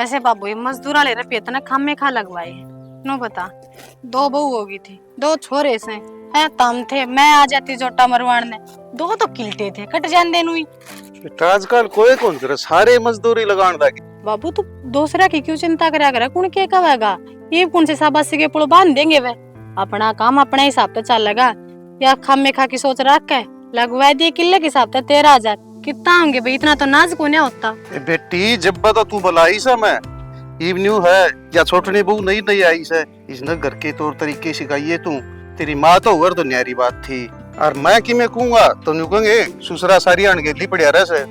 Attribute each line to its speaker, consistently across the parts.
Speaker 1: वैसे बाबू ये मजदूर वाले रुपये इतना खामे खा लगवाए नो बता। 2 बहू होगी थी, 2 छोरे से है तम थे, मैं आ जाती जोटा मरवाण ने, 2 तो किलते थे कट जान देनु ही।
Speaker 2: आजकल कोई कौन करे, सारे मजदूरी लगान लगी।
Speaker 1: बाबू तू दूसरा की क्यों चिंता करया करे, कौन के कहेगा, ये कौन से शाबाशी के पुल बांध देंगे वे, अपना काम अपने हिसाब से चलेगा। या खामे खा की सोच रख के लगवा दिए किले के हिसाब से 13,000 कितना होंगे भाई, इतना तो नाज को नहीं होता।
Speaker 2: बेटी जब तो तू बुलाई सा मैं इवन्यू है या छोटनी बहू नहीं नहीं आई से, इसने घर के तौर तरीके सिखाइए तू। तेरी माँ तो उगर तो न्यारी बात थी, और मैं कि मैं कहूंगा तो न्यू कहेंगे ससुरा सारी अनगेली पड़िया रह से।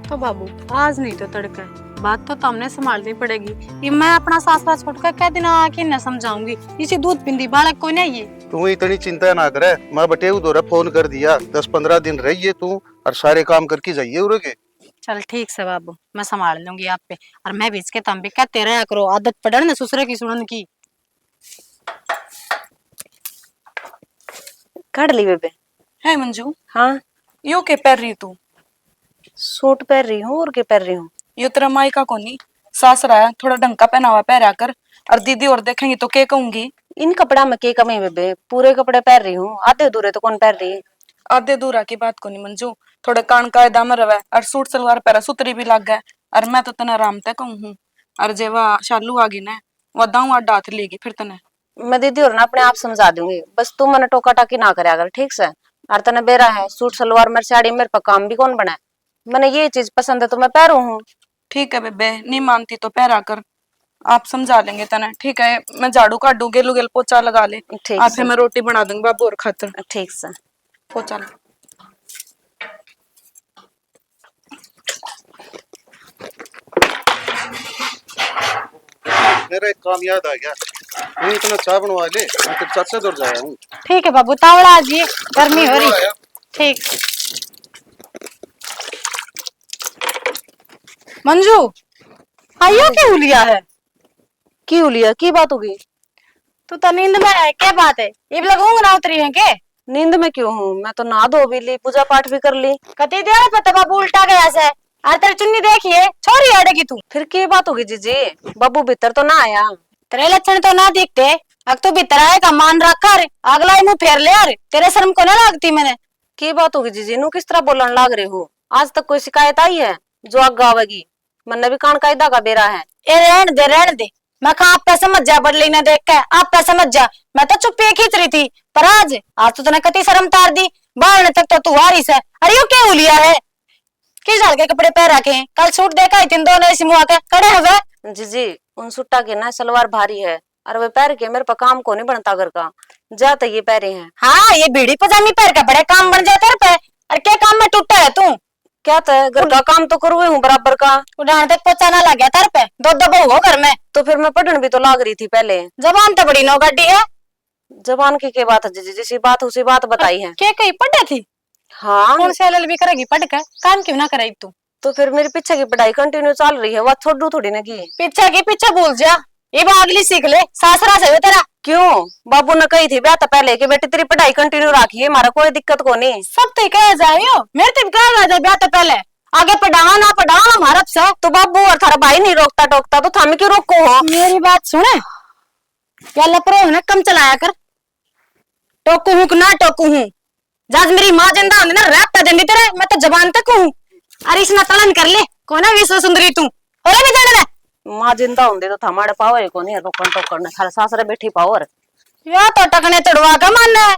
Speaker 1: तो बाबू आज नहीं तो तड़का बात तो हमने संभालनी पड़ेगी। ये मैं अपना सासरा छोड़कर क्या दिन आके न समझाऊंगी, इसे दूध पिंदी बालक को नहीं है।
Speaker 2: तू इतनी चिंता ना करे, मैं बटे उधर फोन कर दिया, 10-15 दिन रहिए तू और सारे काम करके जाइए उरगे।
Speaker 1: चल ठीक से बाबू, मैं संभाल लूंगी आप पे, और मैं बीच के तम भी कहते रहा करो, आदत पड़े ना ससुरे की सुनन की।
Speaker 3: कड़ ली बेबे
Speaker 4: है मंजू।
Speaker 3: हाँ
Speaker 4: यो के पहन रही तू?
Speaker 3: सूट पहन रही हूँ और क्या पहन रही हूँ।
Speaker 4: यो तेरा माई का कोनी सासरा है, थोड़ा ढंग का पहनावा पहरा कर, और दीदी और देखेंगी तो क्या कहूंगी।
Speaker 3: इन कपड़ा में के कमी बेबे, पूरे कपड़े पहन रही हूँ, आधे अधूरे तो कौन पहन रही।
Speaker 4: आधे दूरा की बात कोनी मंजू, थोड़े कान कायदा में रवे, और सूट सलवार पहरा सुतरी भी लग गए, और मैं तो तना आराम तक कहूँ हूँ, और जेवा शालू आ गई ना वह दाऊ आड हाथ लेगी फिर तने।
Speaker 3: मैं दीदी और ना अपने आप समझा दूंगी, बस तू मैंने टोका टाकी ना करे अगर, ठीक से। और तने बेरा है सूट सलवार मेरी साड़ी मेरे पर काम भी कौन बना, मैंने ये चीज पसंद है तो मैं पहरू हूँ।
Speaker 4: ठीक है बेबे, नहीं मानती तो पहरा कर, आप समझा लेंगे तना। ठीक है, मैं झाड़ू काटू, गेलू गेल पोचा लगा ले,
Speaker 3: ठीक
Speaker 4: आप
Speaker 3: से
Speaker 4: मैं रोटी बना दूंगी बाबू और खातर।
Speaker 3: ठीक से।
Speaker 4: पोचा लगा।
Speaker 2: मेरा एक काम याद आ गया, तू इतना चाय बनवा ले, मैं तेरे चाचा दूर जाया हूँ।
Speaker 1: ठीक है बाबू, तावड़ा जी गर्मी हो रही। ठीक मंजू आयो क्यों लिया है?
Speaker 3: क्यों लिया, की बात होगी?
Speaker 1: तू तो नींद में है, क्या बात है? ये लगूंग ना उतरी है के?
Speaker 3: नींद में क्यों हूँ, मैं तो नहा धो भी ली, पूजा पाठ भी कर ली।
Speaker 1: कती देर पता बाबू उल्टा गया से, और तेरी चुन्नी देखिए छोरी अड़ेगी तू।
Speaker 3: फिर की बात होगी जीजी, बाबू भीतर तो ना आया।
Speaker 1: तेरे लक्षण तो ना दिखते, अब तू भीतर आएगा मान रखा रे, अगला ही मुंह फेर ले यार, तेरे शर्म को ना लगती मैंने।
Speaker 3: की बात होगी जीजी, नू किस तरह बोलने लाग रहे हो? आज तक कोई शिकायत आई है जो आग आवेगी? मैंने भी कान कायदा का बेरा है।
Speaker 1: ए रहन दे, मैं कहा आप पे समझ जा, बदली ना देख के आप पे समझ जा, मैं तो चुप्पी खींच रही थी, पर आज तो तूने कति शर्म तार दी, बाहर तक तो तू हारिस है। अरे यो क्या लिया है, किस हाल के कपड़े पहन रखे हैं? कल सूट देखा ही तीन दोनों ऐसी मुंह आके खड़े हुए।
Speaker 3: जीजी उन सुट्टा के ना सलवार भारी है, और वे पैर के मेरे पर काम को नहीं बनता घर का, जाते ये पैरे हैं।
Speaker 1: हाँ ये बीड़ी पजामी पैर का बड़े काम बन जाते तेरे पे, और क्या काम में टूटा है तू?
Speaker 3: क्या था, घर का काम तो करूँ हूँ बराबर का।
Speaker 1: उड़ान तक पहुंचा ना लग गया तेरे पे, दो बहू हो घर में।
Speaker 3: तो फिर मैं पढ़ने भी तो लाग रही थी पहले।
Speaker 1: जबान तो बड़ी नौ गड्डी है।
Speaker 3: जबान की क्या बात है जीजी, जिसी बात उसी बात बताई है।
Speaker 1: क्या कहीं पढ़े थी?
Speaker 3: हाँ
Speaker 1: कौन से एलएलबी करेगी पढ़ कर, काम क्यों ना कराई तू?
Speaker 3: तो फिर मेरी पीछे की पढ़ाई कंटिन्यू चल रही है, वह छोड़ू थोड़ी ना की।
Speaker 1: पीछे भूल जा, ये अगली सीख ले, सासरा से तेरा।
Speaker 3: क्यों, बाबू ने कही थी ब्याह पहले कि बेटी तेरी पढ़ाई कंटिन्यू रखिए, हमारा कोई दिक्कत को नहीं।
Speaker 1: सब तो कह जाए मेरे तो कह जाए ब्याह पहले, आगे पढ़ावा ना पढ़ावा हमारा से।
Speaker 3: तो बाबू और थारा भाई नहीं रोकता टोकता तो थामी क्यों रोको हो?
Speaker 1: मेरी बात सुने, या लपरो है ना कम चलाया कर, टोकू हूँ ना टोकू हूँ, जज मेरी माँ जिंदा होने ना रैप देंदी तेरे, मैं तो जबान तक हूँ। अरे इसना तलन कर ले, कौन है विश्व सुंदरी तू, हो नहीं जाने
Speaker 3: माँ जिंदा होंगे तो थमाड़े पावर को नहीं रोकन टोकन, थारे सासरे बैठी पावर।
Speaker 1: या तो टकने चढ़वा का मानना है,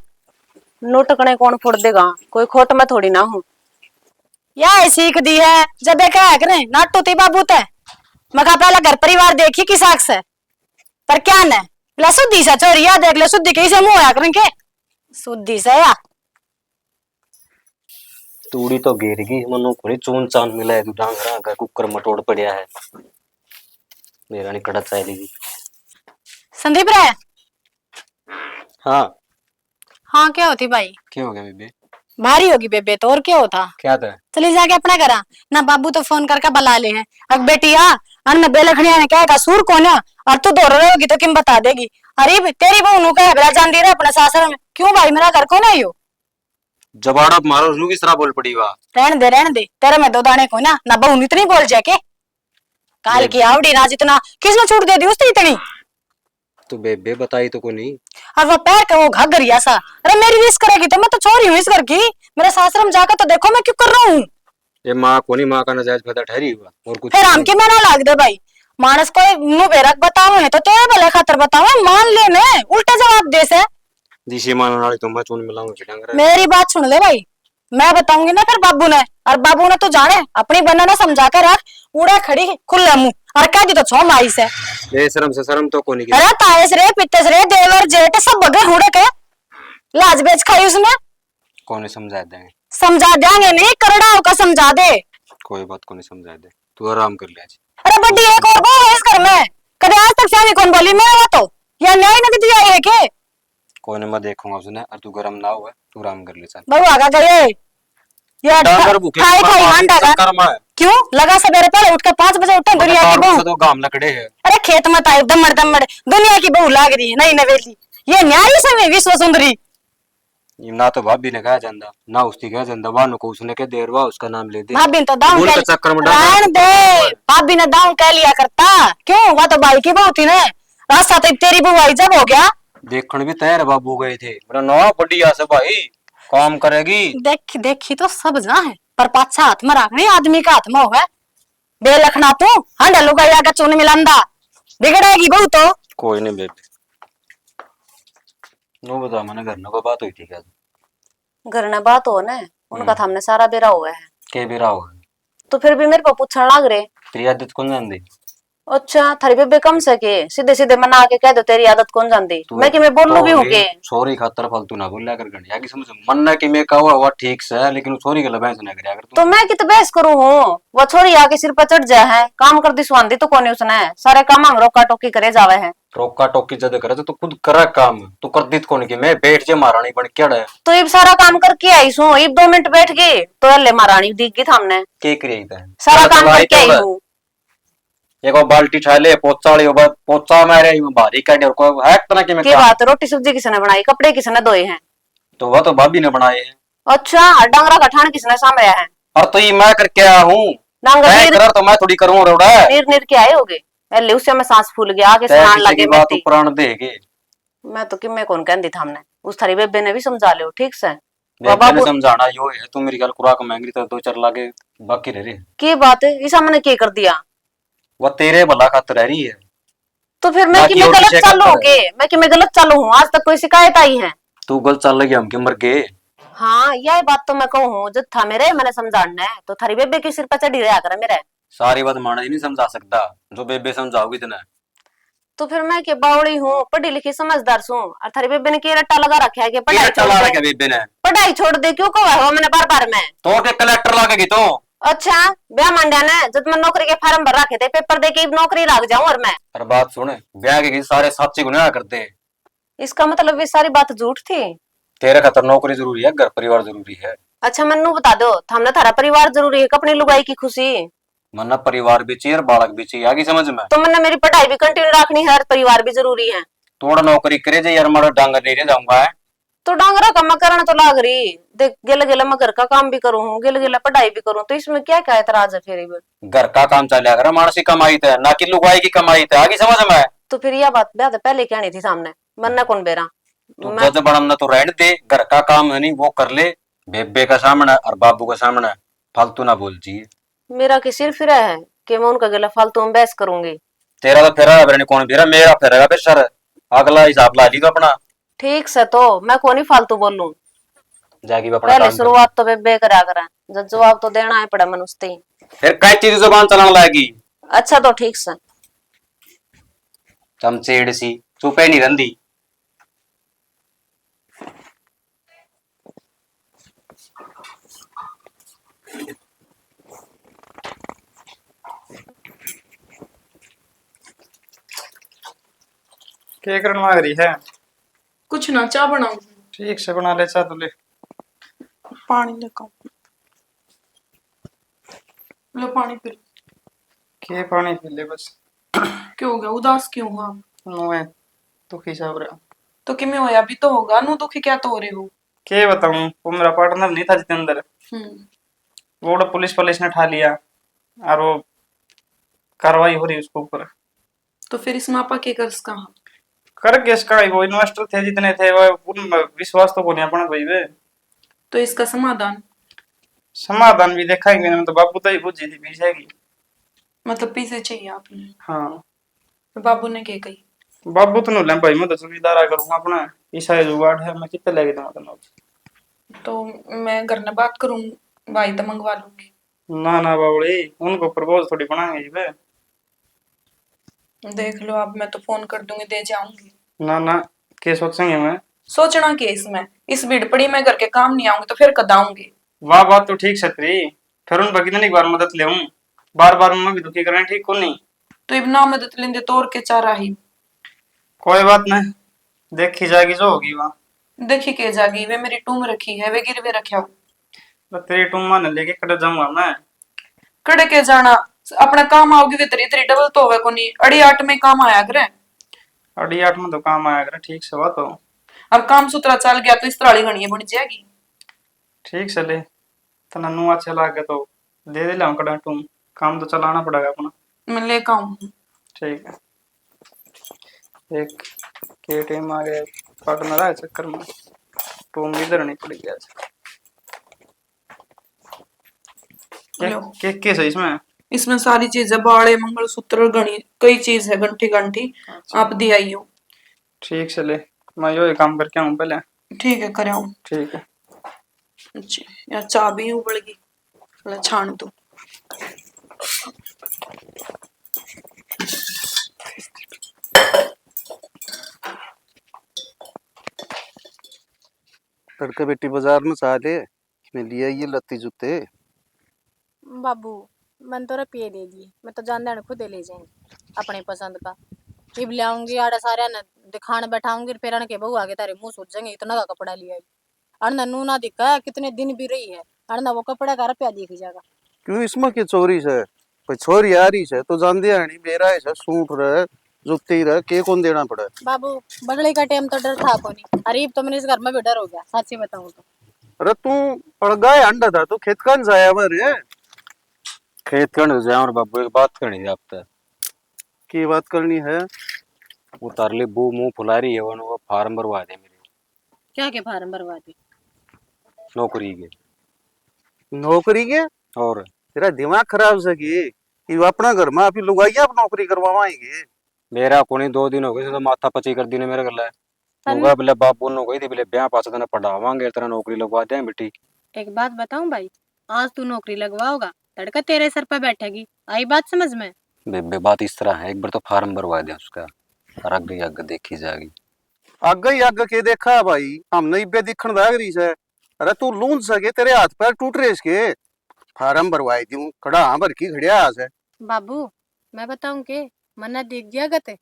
Speaker 3: नो टकने कौन फोड़ देगा, कोई खोट में थोड़ी ना हूँ।
Speaker 1: या सीख दी है जब क्या करे नाटू ती बाबू ते, मका पहला घर परिवार देखी कि साख से, पर क्या न ला सुधी सा चोरिया देख ले, सुधी कैसे मुंह आया करें के सुधी से या
Speaker 5: तूड़ी तो घेरगी मनु कोनी चून चान मिला है, डांगरा का कुकर मटोड़ पड़िया है, मेरा नहीं कड़ा चाहेगी।
Speaker 1: संदीप रे।
Speaker 5: हाँ
Speaker 1: हाँ क्या होती भाई?
Speaker 5: क्या हो गया बेबे?
Speaker 1: भारी होगी बेबे तो, और क्या होता?
Speaker 5: क्या था?
Speaker 1: चली जाके अपना करा ना, बाबू तो फोन करके बुला ले हैं, अब बेटी आ अन में बेलखनिया ने कहेगा सूर कौन है, और तू दौड़ रही होगी तो किम बता देगी। अरे तेरी बहू नु कहे बड़ा जान दी रहा अपना सासर में, क्यों भाई मेरा घर कौन है यो?
Speaker 5: जबाड़ा मारो रू किस तरह बोल पड़ी वाह।
Speaker 1: रहने दे तेरे में दो दाने को ना बहू इतनी बोल जाके। काल
Speaker 5: ये-
Speaker 1: की आवड़ी ना जितना किसने छूट दे दी उसने इतनी।
Speaker 5: तो बेबे बताई तो को नहीं।
Speaker 1: और वो पैर का वो घाघरिया सा, अरे मेरी विश करेगी तो मैं तो छोरी हूँ इस घर की। मेरे सासरम जाकर तो देखो मैं क्यों कर रहा हूँ।
Speaker 5: ये माँ को नहीं, माँ का नाजायज फायदा ठहरी हुआ और कुछ
Speaker 1: फिर
Speaker 5: नहीं।
Speaker 1: हम की मैं ना लाग दे भाई। मानस को मुंह बेरक बताओ है तो तेरे भले खातर बताओ, मान लेने उल्टे जवाब दे से।
Speaker 5: जिसे मानने वाली तो मैं चून मिलाऊंगा डांगरा।
Speaker 1: मेरी बात सुन ले भाई, मैं बताऊंगी ना फिर बाबू ने, और बाबू ने तो जाने अपनी बना ना समझा कर रख। उड़ा खड़ी खुले मुंह और कह दी तो छो माई से।
Speaker 5: ये शर्म से शर्म तो को नहीं की।
Speaker 1: अरे तायस रे पितस रे देवर जेठ सब बगे हुड़े के लाज बेच खाई उसने।
Speaker 5: को नहीं समझा देंगे।
Speaker 1: समझा देंगे नहीं, करड़ाओ का समझा दे।
Speaker 5: कोई बात को नहीं समझा दे, तू आराम कर ले आज।
Speaker 1: अरे बड्डी एक और बहू है इस घर में, कभी आज तक शादी कौन बोली मेरा तो, या न्याय न दिया है के।
Speaker 5: कोई नहीं, मैं देखूंगा उसने, और तू गरम ना हुआ, तू आराम कर ले चल।
Speaker 1: बहू आगा गए या
Speaker 5: डांगर भूखे
Speaker 1: खाई खाई हांडा का
Speaker 5: कर्म है।
Speaker 1: क्यों लगा सवेरे पहले उठ के 5 बजे उठे दुनिया की बहू।
Speaker 5: तो गाम लकड़े है।
Speaker 1: अरे खेत में ताई दमड़ दमड़ दुनिया की बहू लाग रही है नई नवेली, ये न्याय समय विश्व सुंदरी।
Speaker 5: ये ना तो भाभी ने कहा ਜਾਂਦਾ ना उसकी कहा ਜਾਂਦਾ, वानु को उसने कह देरवा उसका नाम ले दे।
Speaker 1: भाभी ने तो दाऊं
Speaker 5: भूल
Speaker 1: कह
Speaker 5: के चक्कर में डाल
Speaker 1: रहन दे, भाभी ने दाऊं कह लिया करता क्यों, वह तो भाई की बहू थी ना। रास्ता तो तेरी बहू आई जब हो गया।
Speaker 5: देखने भी तैयार बाबू गए थे, मेरा नौ बढ़िया से भाई काम करेगी।
Speaker 1: देखी देखी तो सब जहाँ है, पर पाछा हाथ में रखनी आदमी का हाथ में होगा। बेलखना तू हंडा लुगाया का चून मिलांदा बिगड़ेगी बहू तो।
Speaker 5: कोई नहीं बेबे, नो बता मैंने घर में कोई बात हुई थी क्या?
Speaker 3: घर में बात हो ना, उनका था हमने सारा बेरा हुआ है।
Speaker 5: के भी रहा होगा
Speaker 3: तो फिर भी मेरे को पूछने लग रहे।
Speaker 5: तेरी आदत कौन जानती?
Speaker 3: अच्छा थारी बेबे कम सके सीधे सीधे मना के कह दो तेरी आदत कौन जानती।
Speaker 5: तू
Speaker 3: मैं कि मैं बोलू भी हूँ के।
Speaker 5: छोरी खातर फालतू ना बोल कर गणिया की समझ मन ना कि मैं कहा हुआ ठीक से है, लेकिन छोरी के लबैस ना करे अगर
Speaker 3: तो मैं कित बहस करूँ हूँ, वो छोरी आके सिर पर चढ़ जाए है, काम कर दी स्वांदी तो कोनी उसने, सारे काम हम रोका टोकी करे जावे है।
Speaker 5: रोका टोकी जद करे तो खुद करा काम, तू कर दी कौन की मैं बैठ जे महारानी बन क्या है।
Speaker 3: तो इब सारा काम करके आई हूँ, इब 2 मिनट बैठ गई तो अल्ले महारानी दिख गई थामने।
Speaker 5: के करिए
Speaker 3: सारा काम करके आई हूँ।
Speaker 5: एक बाल्टी उठा ले पोचा वाली बात पोचा मारे भारी काटे और कोई है तना कि मैं
Speaker 3: की बात रोटी सब्जी किसने बनाई, कपड़े किसने धोए हैं?
Speaker 5: तो वह तो भाभी ने बनाए हैं।
Speaker 3: अच्छा डांगरा का ठाण किसने सामया है?
Speaker 5: और तो ये मैं करके आया हूँ,
Speaker 3: डांगर
Speaker 5: मैं
Speaker 3: नीर
Speaker 5: कर तो मैं थोड़ी करूँ रोड़ा
Speaker 3: नीर नीर के आए होगे, अल्ले उससे मैं सांस फूल गया आगे
Speaker 5: तै
Speaker 3: स्नान
Speaker 5: किसी
Speaker 3: लगे
Speaker 5: की बात
Speaker 3: मती।
Speaker 5: प्राण देगे।
Speaker 3: मैं तो कि मैं कौन कहती था हमने, उस थारी बेबे ने भी समझा लियो ठीक से।
Speaker 5: बेबे ने समझाना यो है, तू मेरी गल खुराक मांगी तो 2-4 लागे बाकी रह रहे।
Speaker 3: की बात है ईसा मैंने क्या कर दिया?
Speaker 5: वो तेरे भला खातर रह रही है।
Speaker 3: तो फिर मैं कि
Speaker 5: बाकी
Speaker 3: मैं
Speaker 5: और
Speaker 3: गलत
Speaker 5: किसी
Speaker 3: चालू
Speaker 5: का
Speaker 3: हूँ के, मैं कि मैं गलत चालू हूँ, आज तक कोई शिकायत आई है?
Speaker 5: तू गल चल लगी हम के मर गए।
Speaker 3: हाँ यह बात तो मैं कहूँ जब था मेरे मैंने समझाना है तो थारी बेबे के सिर पर चढ़ी रहा करे मेरे।
Speaker 5: सारी बात माना ही नहीं समझा सकता, जो बेबे समझाओगी इतना।
Speaker 3: तो फिर मैं के बावड़ी हूँ पढ़ी लिखी समझदार हूँ, और थारी बेबे ने के रट्टा लगा रखा है कि पढ़ाई छोड़
Speaker 5: चला
Speaker 3: दे,
Speaker 5: रखा बेबे ने
Speaker 3: पढ़ाई छोड़ दे क्यों कहा है मैंने बार बार में।
Speaker 5: तो के कलेक्टर लागेगी तो।
Speaker 3: अच्छा ब्याह मांडा ने जब मैं नौकरी के फार्म भर रखे थे पेपर दे के नौकरी लग जाऊं और मैं।
Speaker 5: अरे बात सुन, ब्याह के सारे साथी गुनाह करते हैं।
Speaker 3: इसका मतलब ये सारी बात झूठ थी?
Speaker 5: तेरे खातर नौकरी जरूरी है, घर परिवार जरूरी है।
Speaker 3: अच्छा मन्नू बता दो हमने थारा परिवार जरूरी है, अपनी लुगाई की खुशी।
Speaker 5: मन्ना परिवार भी चाहिए और बालक भी चाहिए, आगे समझ में।
Speaker 3: तो मैंने मेरी पढ़ाई भी कंटिन्यू रखनी है और परिवार भी जरूरी है।
Speaker 5: थोड़ा नौकरी करे जाए यार, मारा डांगर नहीं रह जाऊंगा है।
Speaker 3: तो डांगरा का मैं करना तो लाग रही देख, गेले गेले मैं घर का काम भी करूँ गेले गेले पढ़ाई भी करूँ, तो इसमें क्या क्या एतराज है फिर?
Speaker 5: घर का काम चल कर मानसी कमाई थे ना कि लुगाई की कमाई थे, आगे समझ में।
Speaker 3: तो फिर यह बात ब्याह पहले कहनी थी सामने, मन्ना कौन बेरा।
Speaker 5: तो जज बनना तो रहने दे, घर का काम है नहीं वो कर ले, बेबे का सामने और बाबू का सामने फालतू ना बोल जी।
Speaker 3: मेरा के सिर फिरा है कि मैं उनका गला फालतू में बहस करूंगी।
Speaker 5: तेरा तो फेरा है कौन फेरा, मेरा फेरेगा फिर सर, अगला हिसाब ला ली तो अपना।
Speaker 3: ठीक से तो मैं कौन ही फालतू बोलूं,
Speaker 5: जाके अपना
Speaker 3: पहले
Speaker 5: काम कर।
Speaker 3: शुरुआत तो बेबे करा करा, जब जवाब तो देना है पड़ा मनुष्य ही।
Speaker 5: फिर कई चीज जुबान चलाने लागी।
Speaker 3: अच्छा तो ठीक से
Speaker 5: चमचेड़ सी चुपे नहीं रंदी।
Speaker 6: क्या करने लग रही है?
Speaker 4: कुछ ना चाय बनाऊं,
Speaker 6: ठीक से बना ले चाह तो ले।
Speaker 4: पानी लेकर आऊं। लो पानी पी लो।
Speaker 6: के पानी पी ले बस।
Speaker 4: क्यों हो गया, उदास क्यों हुआ?
Speaker 6: मैं दुखी सा हो रहा।
Speaker 4: तो कि मैं होया भी तो होगा नु, दुखी क्या तो हो रहे हो?
Speaker 6: के बताऊं, वो मेरा पार्टनर नहीं था जितेंद्र,
Speaker 4: हम्म।
Speaker 6: वो पुलिस ने ठा लिया और वो कार्रवाई हो रही है उसके ऊपर।
Speaker 4: तो फिर इसमें आपा के कर सका?
Speaker 6: कर केस का वो इन्वेस्टर थे जितने थे वो उन विश्वास तो को नहीं अपना भाई वे।
Speaker 4: तो इसका समाधान
Speaker 6: समाधान भी देखाएंगे ना, तो बापू तो ही बुझी थी पीछे की।
Speaker 4: मतलब पीछे चाहिए आपने?
Speaker 6: हाँ
Speaker 4: तो बाबू ने क्या कही?
Speaker 6: बाबू तो नु भाई मैं तो चौकीदारा करूंगा अपना, ईसा जुगाड़ है मैं कितने लेके दूंगा तेन।
Speaker 4: तो मैं घर में बात करूं, भाई तो मंगवा लूंगी।
Speaker 6: ना बाबूड़ी उनको प्रपोज थोड़ी बनाएंगे वे।
Speaker 4: देख लो अब, मैं तो फोन कर दूंगी, दे जाऊंगी।
Speaker 6: ना क्या सोचेंगे मैं।
Speaker 4: सोचना के इसमें, इस भीड़ पड़ी मैं घर के काम नहीं आऊंगी तो फिर कद आऊंगी?
Speaker 6: वाह बात तो ठीक है तेरी, फिर उन पर कितनी बार मदद ले बार बार मैं भी दुखी करना ठीक को नहीं।
Speaker 4: तो इब ना मदद लेंदे तोड़ के चारा ही।
Speaker 6: कोई बात नहीं, देखी जाएगी जो होगी वहाँ।
Speaker 4: देखी के जागी, वे मेरी टूम रखी है, वे गिरवे रखा हो।
Speaker 6: तो तेरी टूमा ने लेके कट जाऊंगा मैं।
Speaker 4: कड़े के जाना, अपना काम आओगी वे तेरी तेरी डबल तो होवे को नहीं, अड़ी आठ में काम आया करे।
Speaker 6: अड़ी आठ में तो काम आया करे, ठीक से बात हो।
Speaker 4: अब काम सुथरा चल गया तो इस तरह घड़ियां बन जाएगी।
Speaker 6: ठीक से ले, तना नु अच्छा लगे तो दे दे लाऊं कड़ा टूम, काम तो चलाना पड़ेगा अपना।
Speaker 4: मैं लेकर आऊं।
Speaker 6: ठीक है। एक के टाइम आ गया पार्टनर आया चक्कर में, टूम इधर नहीं पड़ेगी आज।
Speaker 4: लो।
Speaker 6: के सही इसमें?
Speaker 4: इसमें सारी चीजें, बाड़े, मंगलसूत्र, घड़ी, कई चीज है, घंटी घंटी। आप दे आई हो।
Speaker 6: ठीक से ले, मैं यो काम करके आऊं पहले।
Speaker 4: ठीक है, करे आऊं।
Speaker 6: ठीक है।
Speaker 4: अच्छा, यार चाय भी उबल गई, चलो छान दो।
Speaker 2: तड़के बेटी बाजार में चाले मैं लिया ये लत्ती जूते।
Speaker 1: बाबू मन तो रुपये दे दिए, मैं तो जान देने खुद ले जाएंगे अपने पसंद का। इब ले आऊंगी आड़ा सारे न दिखाने बैठाऊंगी, फिर अन बहू आगे तारे मुंह सूझ जाएंगे, इतना का कपड़ा लिया अन नू ना दिखा कितने दिन भी रही है, अन वो कपड़ा का रुपया दिख जाएगा।
Speaker 2: क्यों इसमें की चोरी से? कोई छोरी आ रही है तो जान दिया नहीं मेरा ऐसा सूट रहे जुत्ती रहे के कौन देना पड़े।
Speaker 1: बाबू बदले का टाइम तो डर था को नहीं, अरे तो मैंने इस घर में भी डर हो गया सच्ची बताऊं तो।
Speaker 2: अरे तू पड़गाए अंडा था तो खेत कान जाया रे।
Speaker 5: खेत करने जाए और बाबू एक बात करनी है आपसे।
Speaker 2: की बात करनी है?
Speaker 5: वो तारले बू मुंह फुला रही है, वो फार्म भरवा दे मेरे
Speaker 1: क्या के फार्म भरवा दी?
Speaker 5: नौकरी के।
Speaker 2: नौकरी के?
Speaker 5: और
Speaker 2: तेरा दिमाग खराब सकी, ये अपना घर में आप लुगाइया आप नौकरी करवाएंगे।
Speaker 5: मेरा कोनी 2 दिन हो गए तो माथा पची कर दी ने मेरे गला। नुगा बोले बाबू ने गई थी बोले ब्याह पास तना पढ़ावांगे तेरा नौकरी लगवा दें बेटी।
Speaker 1: एक बात बताऊं भाई, आज तू नौकरी लगवाओगा तड़का तेरे सर पर बैठेगी, आई बात समझ में?
Speaker 5: बेबे बात इस तरह है, एक बार तो फार्म भरवा दे उसका, और आगे आगे देखी जाएगी।
Speaker 2: आगे ही आगे के देखा भाई, हम नहीं पे दिखण लाग रही से। अरे तू लून सके तेरे हाथ पैर टूट रहे इसके, फार्म भरवाई दूं खड़ा हाँ भर की खड़िया से।
Speaker 1: बाबू मैं बताऊं के मन्ना दिख गया गते,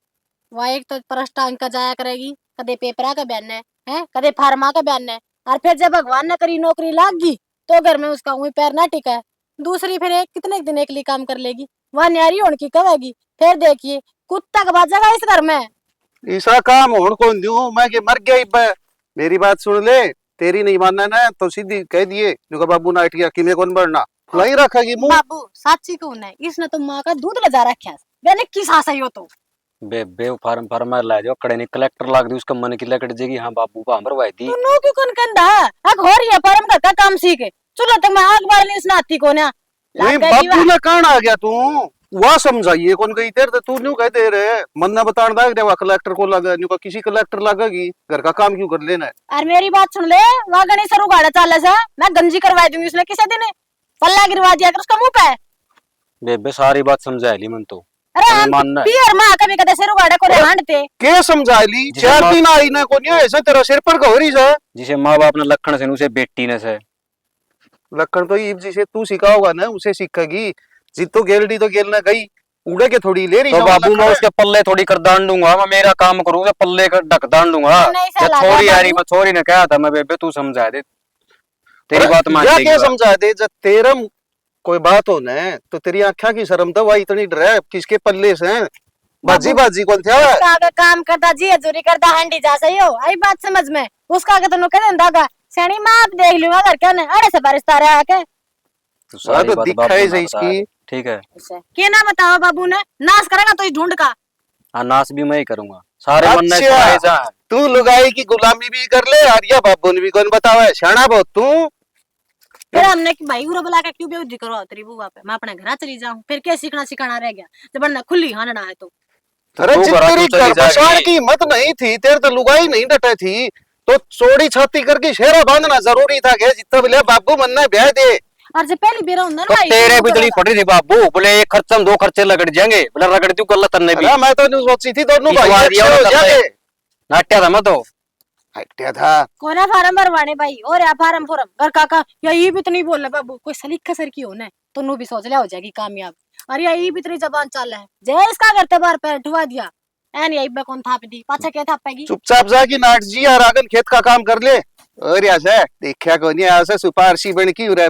Speaker 1: वह एक तो प्रश्नांक का जाया करेगी, कदे पेपरा का बयान है कदे फार्मा का बयान है, और फिर जब भगवान ने करी नौकरी लाग गई तो घर में उसका वही पैर ना टिका है। दूसरी फिर एक कितने दिन एक लिए काम कर लेगी, वह न्यारी होने की कहेगी, फिर देखिए कुत्ता का बाजेगा इस घर में।
Speaker 2: ऐसा काम होन कौन दूं मैं के मर गया इब। मेरी बात सुन ले, तेरी नहीं मानना ना तो सीधी कह दिए जो बाबू ना हटिया कि मैं कौन बढ़ना वहीं रखेगी मुंह।
Speaker 1: बाबू साची कौन है, इसने तो माँ का दूध लजा रखा है, मैंने किस आशा हो तो।
Speaker 5: बेबे वो फार्म फार्म ला जाओ कड़े ने कलेक्टर लाग दी उसका मन की लकड़ जेगी। हाँ बाबू फार्म भरवाई दी।
Speaker 1: तू नो क्यों कौन कंधा अग हो रही है परम का काम सीखे, चलो तो मैं आग बार नहीं सुनाती को ना।
Speaker 2: नहीं बाबू ने कहां आ गया तू, वह समझाइए कौन गई तेरे तो तू न्यू कह दे रहे मन ना बतान दाग दे वा कलेक्टर को लगा न्यू का किसी कलेक्टर लगेगी घर का काम क्यों कर लेना है।
Speaker 1: और मेरी बात सुन ले, वहां गणेश सरू गाड़ा चाले से मैं गंजी करवा दूंगी उसने किसी दिन पल्ला गिरवा दिया कर उसका मुंह पे।
Speaker 5: बेबे सारी बात समझा ली मन तो।
Speaker 1: अरे हम पियर मां कभी कदे सरू गाड़ा को हांडते
Speaker 2: के समझा ली 4 दिन आई ना को न्यू ऐसे तेरा सिर पर गौरी से
Speaker 5: जिसे माँ बाप ने लखन से उसे बेटी ने से
Speaker 2: लखन तो ईब जिसे तू सिखाओगा ना उसे सीखेगी। जितो गेलडी तो गेलना गई उड़े के थोड़ी ले रही
Speaker 5: तो बाबू मैं उसके पल्ले थोड़ी कर दान दूंगा, मैं मेरा काम करूंगा पल्ले का ढक दान दूंगा। छोरी यारी मैं छोरी ने कहा था मैं बेबे तू समझा दे, तेरी बात मान लेगी।
Speaker 2: क्या समझा दे जब तेरा कोई बात हो ना तो तेरी आंखा की शर्म तो वही इतनी डर किसके पल्ले से बाजी बाजी कौन था
Speaker 1: उसका आगे काम करता जी हजूरी करता हांडी जा सही हो, आई बात समझ में? उसका आगे तो नो कह देंदा सैनी मां आप देख लूंगा घर क्या ने अरे से बारिश तारे आके
Speaker 5: तो सारी बात
Speaker 2: दिखाई से इसकी
Speaker 5: ठीक है।
Speaker 1: के ना बताओ बाबू ने नाश करेगा तो इस ढूंढ का।
Speaker 5: हाँ, नाश भी मैं ही करूंगा। सारे मन में
Speaker 2: अच्छा।
Speaker 5: ऐसा है।
Speaker 2: तू लुगाई की गुलामी भी कर ले और ये बाबू ने भी कौन बतावा शाना बहुत तू।
Speaker 1: फिर हमने कि भाई उरा बुला के क्यों बेइज्जती करो तेरी बुआ पे, मैं अपने घर चली जाऊं। फिर क्या सीखना सिखाना रह गया जब वरना खुली हानना है तो।
Speaker 2: अरे
Speaker 5: तू
Speaker 2: जित
Speaker 5: घरा
Speaker 2: तेरी
Speaker 5: तू चली
Speaker 2: घर बसाड़
Speaker 5: जाएगी।
Speaker 2: की हिम्मत नहीं थी, तेरे तो लुगाई नहीं डटे थी तो चोड़ी छाती करके शेरा बांधना जरूरी था के जितना बोले बाबू मनना ब्याह दे।
Speaker 1: और जब पहली बेरा हुंदा ना
Speaker 5: तो
Speaker 1: भाई
Speaker 5: तेरे
Speaker 1: तो
Speaker 5: भी जड़ी पड़ी थी बाबू, बोले एक खर्चम 2 खर्चे लगड़ जाएंगे, बोले रगड़ तू गलत तन्ने भी
Speaker 2: अरे मैं तो नहीं सोची थी दोनों भाई
Speaker 5: पिछवा
Speaker 2: एक
Speaker 5: दिया
Speaker 2: से हो
Speaker 5: उन्होंने
Speaker 2: जाएंगे।
Speaker 5: नाट्या था मैं तो।
Speaker 2: हट्या था।
Speaker 1: कोना फार्म भरवाने भाई और या फार्म फॉर्म घर काका या ये भी तो नहीं बोल रहा बाबू कोई सलीका सर की हो ना तो नु भी सोच लिया हो जाएगी कामयाब। अरे ये भी इतनी जबान चल है जय इसका करते बार पैर ठुआ दिया एन यही पे कौन थाप दी पाछा क्या थापेगी।
Speaker 2: चुपचाप जाके नाट जी और आगन खेत का काम कर ले। और ऐसे देखा को नहीं ऐसे सुपारसी बन की उरे।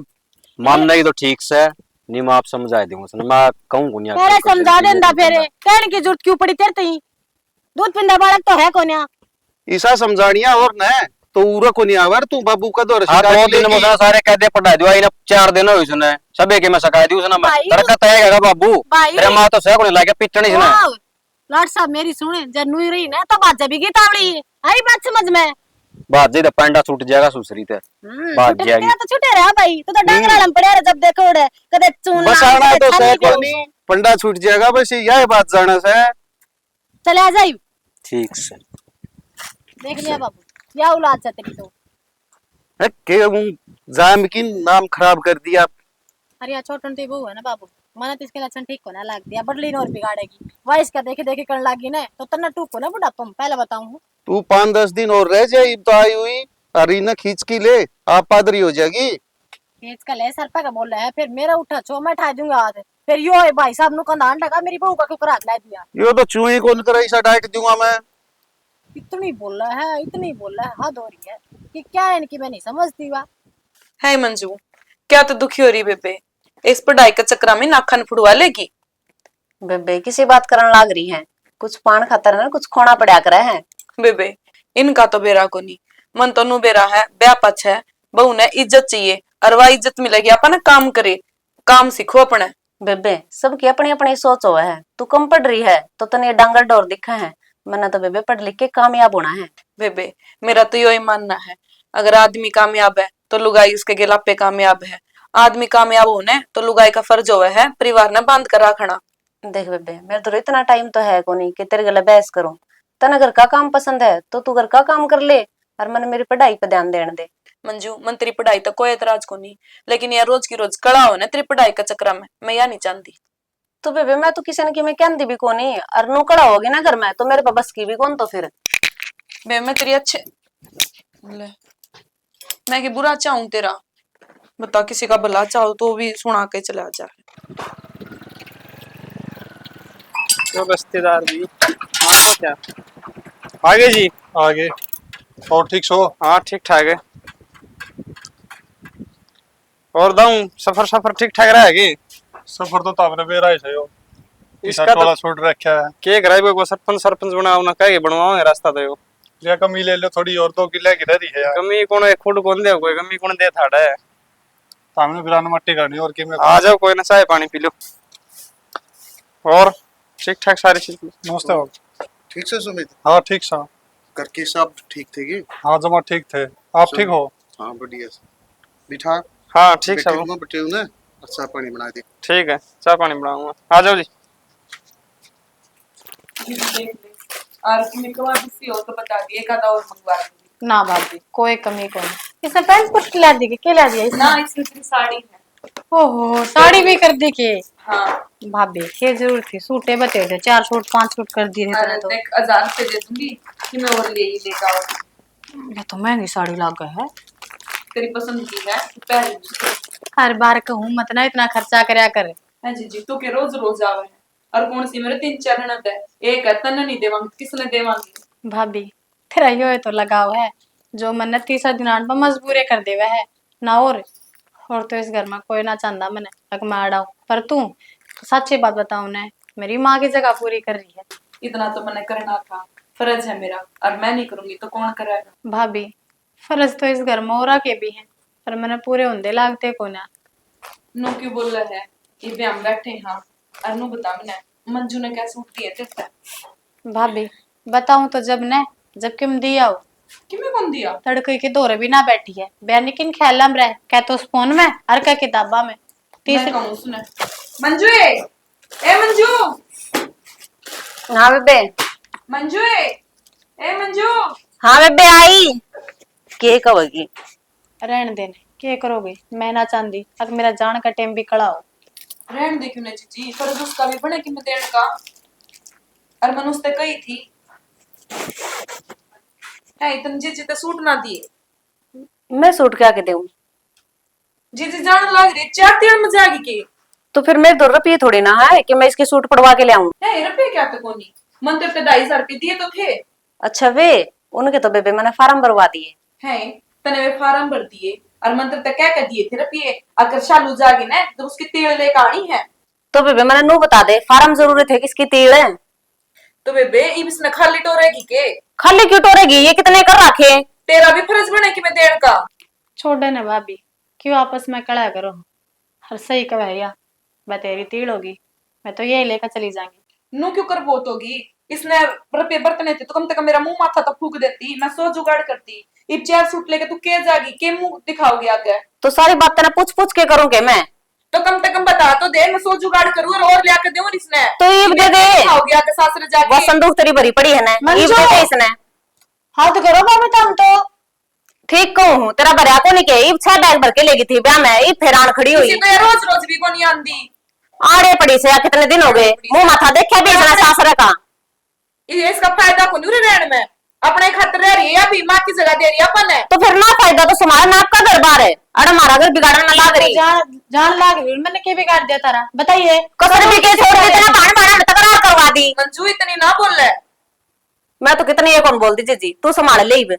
Speaker 5: मान नहीं तो ठीक से नहीं, मैं आप समझा दूंगा उसने, मैं कहूँ गुनिया
Speaker 1: पहले समझा देंदा फिर कहने की जरूरत क्यों पड़ी तेरे तई दूध पिंदा बालक तो है कोन्या।
Speaker 2: ईसा समझानिया और न तो उरा को नहीं आवर तू बाबू का दौर
Speaker 5: हाँ, 2
Speaker 2: शिकायत
Speaker 5: दिन में
Speaker 2: लेगी।
Speaker 5: उसने सारे कहते पढ़ा दिया, इन 4 दिन हुए उसने सबे के मैं सका दी उसने। मैं
Speaker 1: भाई,
Speaker 5: तरकत है बाबू
Speaker 1: भाई।
Speaker 5: तेरे मां तो सह को नहीं लाके पिटनी इसने।
Speaker 1: वाह, लाड साहब मेरी सुने जन्नू ही रही ना तो बाजा भी गीत आवड़ी है आई बात समझ में।
Speaker 5: बात जे पंडा छूट जाएगा सुसरी ते बात
Speaker 1: छुटे
Speaker 5: जाएगी।
Speaker 1: तो छुटे रहा भाई तो डांगरा लम पड़े जब देखो उड़े कदे चून
Speaker 2: बसाना
Speaker 1: लाल,
Speaker 2: तो
Speaker 1: कदे
Speaker 2: सह
Speaker 1: छानी
Speaker 2: को नहीं पंडा छूट जाएगा बस यह बात जाना से।
Speaker 1: चले आ जाई
Speaker 5: ठीक से
Speaker 1: देख लिया बाबू या औलाद से तेरी तो।
Speaker 2: के जाम की नाम खराब कर दिया।
Speaker 1: अरे या छोटन ते वो है ना बाबू मने तो इसके लक्षण ठीक को ना लाग दिया बदली और बिगाड़ेगी वाइस का देखे देखे करने लागी ना तो तना टूक को ना बुढ़ापा में पहले बताऊं।
Speaker 2: तू 5-10 दिन और रह जाए तो आई हुई अरे न खींच की ले आप पादरी हो जाएगी।
Speaker 1: खेच का ले सर पे का बोल रहा है फिर मेरा उठा छो मैं ठा दूंगा हाथ फिर यो है भाई साहब नु कंधान लगा मेरी बहू का कुकर हाथ ला दिया।
Speaker 2: यो तो चूही कौन करे ऐसा डाइट दूंगा मैं।
Speaker 1: इतनी बोल रहा है इतनी बोल रहा है हद हो रही है कि क्या है इनकी मैं नहीं समझती वा।
Speaker 4: है मंजू क्या तो दुखी हो रही बेबे, इस पढ़ाई के चक्कर में नाखन फुड़वा लेगी।
Speaker 3: बेबे किसी बात करन लाग रही है, कुछ पान खातर ना कुछ खोना पड़ा करे है।
Speaker 4: बेबे इनका तो बेरा को नहीं, मन तो नु बेरा है ब्याह पछ है, बहू ने इज्जत चाहिए और वह इज्जत मिलेगी अपन काम करे, काम सीखो अपने।
Speaker 3: बेबे सबकी अपनी अपनी सोच हो है, तू कम पढ़ रही है तो तने डांगर डोर दिखा है, मैंने तो बेबे पढ़ लिख के कामयाब होना है।
Speaker 4: बेबे मेरा तो यही मानना है, अगर आदमी कामयाब है तो लुगाई उसके गिलापे कामयाब है, आदमी कामयाब होने तो लुगाई का फर्ज होवे है परिवार ने बांध कर रखना।
Speaker 3: देख बेबे मेरे तो इतना टाइम तो है को नहीं कि तेरे गले बहस करूं, तने घर का काम पसंद है तो तू घर का काम कर ले और मैंने मेरी पढ़ाई पे ध्यान देने दे।
Speaker 4: मंजू मन तेरी पढ़ाई तो कोई एतराज को नहीं, लेकिन यार रोज की रोज कड़ा हो ना तेरी पढ़ाई का चक्कर में मैं या नहीं चाहती।
Speaker 3: तो बेबे मैं तो किसी ने कि मैं कहती भी कौन नहीं और नौकड़ा होगी ना घर में तो मेरे पास बस की भी कौन तो फिर।
Speaker 4: बे मैं तेरी अच्छे ले मैं कि बुरा चाहूं तेरा, बता किसी का भला चाहो तो भी सुना के चला जा।
Speaker 6: तो बस्तेदार भी हाँ तो क्या आगे जी
Speaker 7: आगे और ठीक सो।
Speaker 6: हाँ ठीक ठाक है। और दाऊं सफर सफर ठीक ठाक रहा है कि
Speaker 7: सफर तो तापने बेरा ही सही हो
Speaker 6: इसका
Speaker 7: इसका
Speaker 6: तो-
Speaker 7: टोला छोड़ रखा है।
Speaker 6: के कराई को सरपंच सरपंच बनाओ ना कहे बनवाओगे रास्ता तो यो
Speaker 7: लिया कमी ले लो थोड़ी और तो किले की रही है यार।
Speaker 6: कमी कौन है खुद कौन दे कोई कमी कौन दे थाड़ा है।
Speaker 7: सामने बिरान मट्टी करनी और के में
Speaker 6: आ जाओ कोई ना चाय पानी पी लो। और ठीक ठाक सारी चीज।
Speaker 7: नमस्ते हो।
Speaker 2: ठीक से सुमित
Speaker 7: हाँ ठीक सा
Speaker 2: करके सब ठीक थे कि
Speaker 7: हाँ जमा ठीक थे आप ठीक हो।
Speaker 2: हाँ बढ़िया बिठा
Speaker 6: हाँ ठीक सब
Speaker 2: बटे ना अच्छा पानी बना दे।
Speaker 6: ठीक है चाय पानी बनाऊंगा आ जाओ जी।
Speaker 4: और तुम्हें कवा किसी हो तो बता दिए का और मंगवा दूंगी।
Speaker 1: ना भाभी कोई कमी को नहीं इसने पैंट कुछ खिला दी के क्या दिया इसने।
Speaker 4: ना इसमें तेरी साड़ी है।
Speaker 1: ओहो साड़ी भी कर दी के
Speaker 4: हाँ
Speaker 1: भाभी के जरूर थी सूटे बते थे 4 सूट 5 सूट कर दिए थे
Speaker 4: अरे
Speaker 1: तो
Speaker 4: देख 1000 रुपए दे दूंगी कि मैं और ले ही लेकर आऊंगी।
Speaker 1: ये तो महंगी साड़ी लाग गई है।
Speaker 4: तेरी पसंद की है तू पहन ले।
Speaker 1: हर बार कहूँ मत ना इतना खर्चा करया कर।
Speaker 4: हाँ जी तू के रोज रोज आवे है और कौन सी मेरे 3-4 ननद है, एक है तन नहीं देवांगी किसने देवांगी।
Speaker 1: भाभी तेरा यो तो लगाव है जो मन तीसरा दिन पर मजबूरे कर देवे है ना और तो इस घर में कोई ना चाहता मैंने तक मैं अड़ाऊ पर तू सच्ची बात बताऊ ने मेरी माँ की जगह पूरी कर रही है।
Speaker 4: इतना तो मैंने करना था, फर्ज है मेरा और मैं नहीं करूंगी तो कौन करेगा।
Speaker 1: भाभी फर्ज तो इस घर में और के भी हैं पर मैंने पूरे होंदे लागते को ना।
Speaker 4: नो क्यों बोल रहा है ये भी हम बैठे हाँ अनु बता मैंने मंजू ने क्या सूट दिए थे
Speaker 1: भाभी बताऊं तो जब ने जब किम दिया हो
Speaker 4: कि मैं कौन दिया
Speaker 1: तड़के के दौरे भी ना बैठी है बयानी किन ख्याल में रह कह तो उस फोन में और क्या किताबा में
Speaker 4: मैं
Speaker 1: तीसरी
Speaker 4: कहूँ सुने मंजू ए मंजू
Speaker 3: हाँ बेबे।
Speaker 4: मंजू ए मंजू
Speaker 3: हाँ बेबे आई। के कहोगी?
Speaker 1: रहने देने क्या करोगे मैं ना चाहती अब मेरा जान का टाइम भी खड़ा हो
Speaker 4: रहन दे क्यों ना जीजी फर्ज उसका भी बने कि मैं देने का और मन उसते कही थी है तुम जीजी ते सूट ना दिए
Speaker 3: मैं सूट क्या के दूं?
Speaker 4: जीजी जान लग रही 4 मजा आ गई के
Speaker 3: तो फिर मेरे 2 रुपये थोड़ी ना है कि मैं इसके सूट पड़वा के ले आऊं।
Speaker 4: है रुपये क्या तो कोनी मन तो 2,500 रुपये दिए तो थे
Speaker 3: अच्छा वे उनके तो बेबे मैंने फार्म भरवा दिए।
Speaker 4: हैं तने वे फार्म भर दिए और मन तो क्या कर दिए थे रुपये अगर शालू जागी ना तो उसकी तेल ले आनी है
Speaker 3: तो बेबे मैंने नू बता दे फार्म जरूरत है किसकी तीड़ है?
Speaker 4: तो बेबे इसने खाली टोरेगी के
Speaker 3: खाली क्यों टोरेगी? ये कितने कर रखे?
Speaker 4: तेरा भी फर्ज बने कि मैं देने का
Speaker 1: छोड़े ना भाभी क्यों आपस में कड़ा करो हर सही कवैया मैं तेरी तीड़ होगी मैं तो यही लेकर चली जाऊंगी
Speaker 4: नू क्यों कर बोत होगी इसने रुपये बरतने थे तो कम से कम मेरा मुंह माथा तो फूक देती मैं सो जुगाड़ करती इब 4 सूट लेके तू के जागी के मुंह दिखाओगी आगे
Speaker 3: तो सारी बात तेना पूछ पूछ के करूंगे मैं
Speaker 4: तो कम से कम बता तो दे मैं सो जुगाड़ करूँ और लेके दूं इसने
Speaker 3: तो ईब दे दे।
Speaker 4: दिखाओगी आगे सासरे
Speaker 3: वो
Speaker 4: जाके
Speaker 3: संदूक तेरी भरी पड़ी है ना
Speaker 1: मंजू।
Speaker 3: ईब दे दे इसने।
Speaker 1: हाथ करो भाभी तुम तो
Speaker 3: ठीक कहूँ तेरा भरिया को नहीं के ईब 6 बैग भर के लेगी थी ब्याह में ईब फिर आन खड़ी हुई
Speaker 4: इसी तो ये रोज रोज भी को नहीं आंदी
Speaker 3: आड़े पड़ी से कितने दिन हो गए मुंह माथा देखा भी इसने सासरे का।
Speaker 4: ये इसका फायदा को नहीं रहने में अपने खातिर रह रही है अभी माँ की जगह दे रही है अपन है
Speaker 3: तो फिर ना फायदा तो समाज ना आपका घर बार है अरे हमारा घर बिगाड़ने में लाग रही
Speaker 1: जान लाग रही मैंने क्या बिगाड़ दिया तारा बताइए
Speaker 3: कसर भी के छोड़ के तेरा पान पाना में तकरार करवा दी।
Speaker 4: मंजू इतनी ना बोल रहा है
Speaker 3: मैं तो कितनी ये कौन बोलती जीजी तू संभाल ले ईब।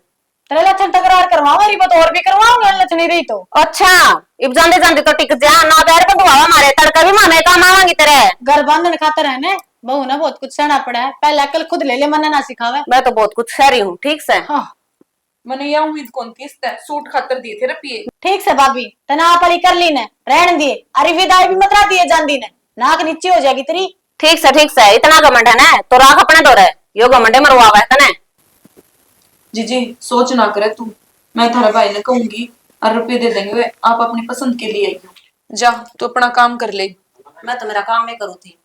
Speaker 1: तेरे लक्षण तकरार करवाओ मेरी बात और भी करवाऊंगा लक्षण ही रही तो
Speaker 3: अच्छा इब जाते जाते तो टिक जा ना बैर को दुआ मारे तड़का भी माने काम आवांगी तेरे।
Speaker 1: घर बांधने खातर है ना बहू ना बहुत कुछ सहना पड़ा है पहले अकल खुद ले ले मना ना सिखावे
Speaker 3: मैं तो बहुत कुछ सह रही हूँ ठीक से।
Speaker 1: हाँ
Speaker 4: मैंने यह उम्मीद कौन थी इससे सूट खातर दिए थे रुपये
Speaker 1: ठीक से भाभी तना परी कर ली ने रहन दिए अरे विदाई भी मतरा दिए जांदी ने नाक नीचे हो जाएगी तेरी।
Speaker 3: ठीक से इतना घमंड है ना तो राख अपने दौरे यो घमंडे मरवावा है तने।
Speaker 4: जीजी सोच ना करे तू मैं थारा भाई ने कहूंगी और रुपये दे देंगे वे आप अपनी पसंद के लिए आई जा तू अपना काम कर ले।
Speaker 3: मैं तो मेरा काम में करूँ थी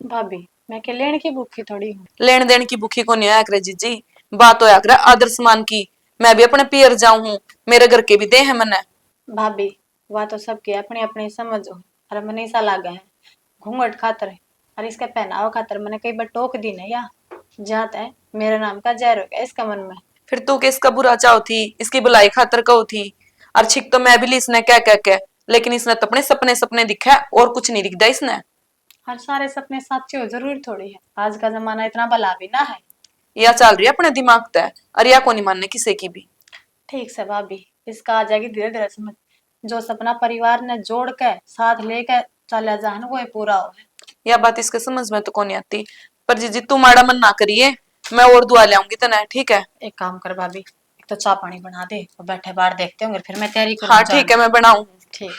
Speaker 1: भाभी मैं के लेने की भूखी थोड़ी हूँ
Speaker 4: लेन देन की भूखी को नहीं आया करे जीजी बात होया करे आदर सम्मान की मैं भी अपने पियर जाऊं हूँ मेरे घर के भी दे है मने।
Speaker 1: भाभी वह तो सबकी अपनी अपनी समझो अरे मैंने ऐसा लागा है घूंघट खातर है और इसका पहनावा खातर मैंने कई बार टोक दी ना या जाता है मेरे नाम का जहर हो गया इसका मन में।
Speaker 4: फिर तू के इसका बुरा चाहो थी इसकी बुलाई खातर कहो थी और छिक तो मैं भी ली इसने क्या क्या लेकिन इसने तो अपने सपने सपने दिखा और कुछ नहीं दिखता इसने।
Speaker 1: हर सारे सपने साचे हो जरूरी थोड़ी है आज का जमाना इतना भला भी ना है।
Speaker 4: या चल रही है अपने दिमाग तय और या को नहीं मानने किसी की भी।
Speaker 1: ठीक से भाभी इसका आ जाएगी धीरे धीरे समझ जो सपना परिवार ने जोड़ के साथ लेकर चला जाना वो पूरा हो।
Speaker 4: यह बात इसके समझ में तो कौन नहीं आती पर जीजी तू माड़ा मन ना करिए मैं और दुआ ले आऊंगी तना ठीक है।
Speaker 1: एक काम कर भाभी एक तो चाय पानी बना दे और बैठे बाहर देखते होंगे फिर मैं तैयारी करूँ।
Speaker 4: हाँ ठीक है मैं बनाऊं।
Speaker 1: ठीक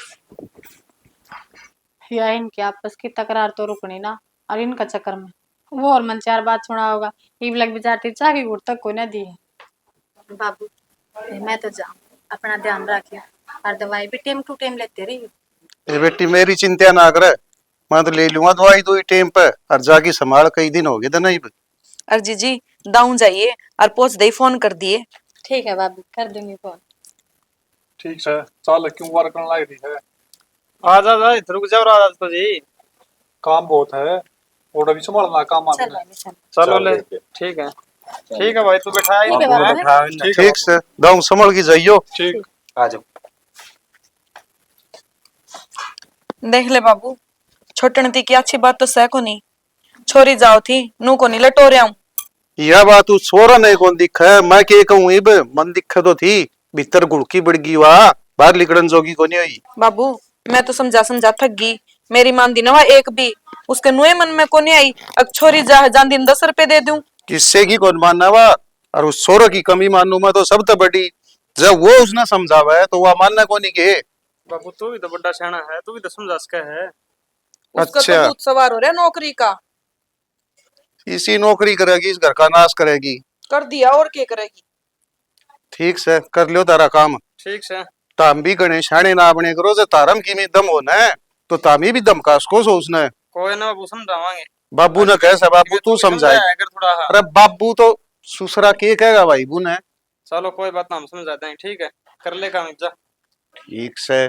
Speaker 1: या इनकी आपस की तकरार तो रुकनी ना और इनका चक्कर में वो और मन 4 बात सुना होगा ईब लग बेचारी चाह की गुड़ तक कोई ना दी है। बाबू मैं तो जाऊँ अपना ध्यान रखियो और दवाई भी टाइम टू टाइम लेते रहियो।
Speaker 2: ये बेटी मेरी चिंता ना करे मैं तो ले लूंगा दवाई 2 टाइम पे और जाके संभाल कई दिन हो गए तो नहीं।
Speaker 4: और जीजी डाउन जाइए और पहुंच दे फोन कर दिए।
Speaker 1: ठीक है भाभी कर दूंगी फोन।
Speaker 7: ठीक है चल क्यों वार करने लग रही है आ जा रुक जाओ राजा तो जी काम बहुत है और अभी संभालना काम
Speaker 1: चल
Speaker 7: आना
Speaker 1: भाभी चल।
Speaker 7: चलो ले ठीक है भाई तू बैठा
Speaker 1: ठीक है बाबा।
Speaker 2: ठीक से दाऊ संभल की जाइयो।
Speaker 7: ठीक
Speaker 5: आ जाओ
Speaker 4: देख ले बाबू छोटनती की अच्छी बात तो सह को नहीं छोरी जाओ थी नू को नहीं लटो रहा हूँ।
Speaker 2: यह बात तू सोरा नहीं कौन दिखा है मैं के कहूँ इब मन दिखा तो थी भीतर गुड़की बढ़ गई वाह बाहर लिकड़न जोगी को नहीं हुई।
Speaker 4: बाबू मैं तो समझा थक गई मेरी मान दी ना एक भी उसके नुए मन में को नहीं आई अब छोरी जा जान दिन 10 रुपए दे दूं
Speaker 2: किससे की कौन मानना वा और उस सोरा की कमी मानू मैं तो सब तो बड़ी जब वो उसने समझावा है तो वह मानना को नहीं के
Speaker 6: बाबू तू भी तो बड़ा सियाना है, तू भी तो समझा सके है।
Speaker 4: उसका
Speaker 2: अच्छा।
Speaker 4: तो भूत सवार हो रहा है नौकरी का।
Speaker 2: इसी नौकरी करेगी, इस घर का नाश करेगी।
Speaker 4: कर दिया और क्या करेगी।
Speaker 2: ठीक से कर लियो तारा काम।
Speaker 6: ठीक से
Speaker 2: ताम भी गणेश शाणे ना बने करो, जो तारम की में दम होना है तो तामी भी दम का उसको सोचना है।
Speaker 6: कोई ना बाबू समझावांगे।
Speaker 2: बाबू ने कैसा बाबू तू समझाए।
Speaker 6: अगर थोड़ा हाँ।
Speaker 2: अरे बाबू तो सुसरा के कहेगा भाई बू ने।
Speaker 6: चलो कोई बात ना, हम समझाते हैं। ठीक है, कर ले काम जा।
Speaker 2: ठीक से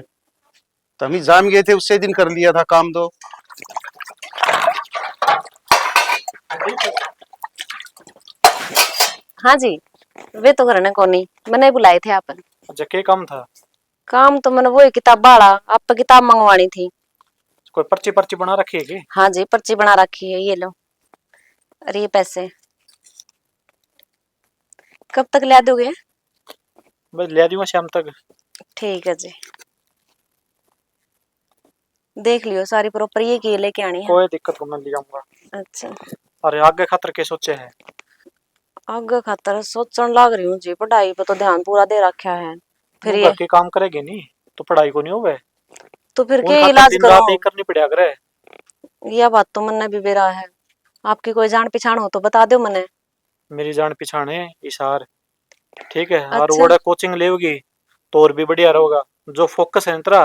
Speaker 2: तमी जाम गए थे उसी दिन कर लिया था काम तो।
Speaker 3: हाँ जी, वे तो करने को नहीं, मैंने बुलाए थे आपन।
Speaker 6: अच्छा क्या काम था?
Speaker 3: काम तो मैंने वही किताब बाड़ा, आप पे किताब मंगवानी थी।
Speaker 6: कोई पर्ची पर्ची बना रखी है की?
Speaker 3: हाँ जी, पर्ची बना रखी है, ये लो। अरे ये पैसे कब तक ला दोगे?
Speaker 6: बस ले दूंगा शाम तक।
Speaker 3: ठीक है जी, देख लियो सारी प्रॉपर ये की लेके आनी है।
Speaker 6: कोई दिक्कत को मैं ले जाऊंगा।
Speaker 3: अच्छा,
Speaker 6: अरे आगे खातर के सोचे है?
Speaker 3: आगे खातर सोचने लग रही हूँ जी, पढ़ाई पे तो ध्यान पूरा दे रखा है। फिर
Speaker 6: तू
Speaker 3: ये
Speaker 6: घर के काम करेगी नहीं तो पढ़ाई को नहीं होवे।
Speaker 3: तो फिर
Speaker 6: उन
Speaker 3: के
Speaker 6: खातर
Speaker 3: इलाज
Speaker 6: दिन रात
Speaker 3: करो।
Speaker 6: एक करनी पड़ा करे।
Speaker 3: यह बात तो मन भी बेरा है। आपकी कोई जान पहचान हो तो बता दो मने।
Speaker 6: मेरी जान पहचान है इशार। ठीक है, और
Speaker 3: अच्छा।
Speaker 6: वो कोचिंग लेगी तो और भी बढ़िया रहेगा। जो फोकस है तेरा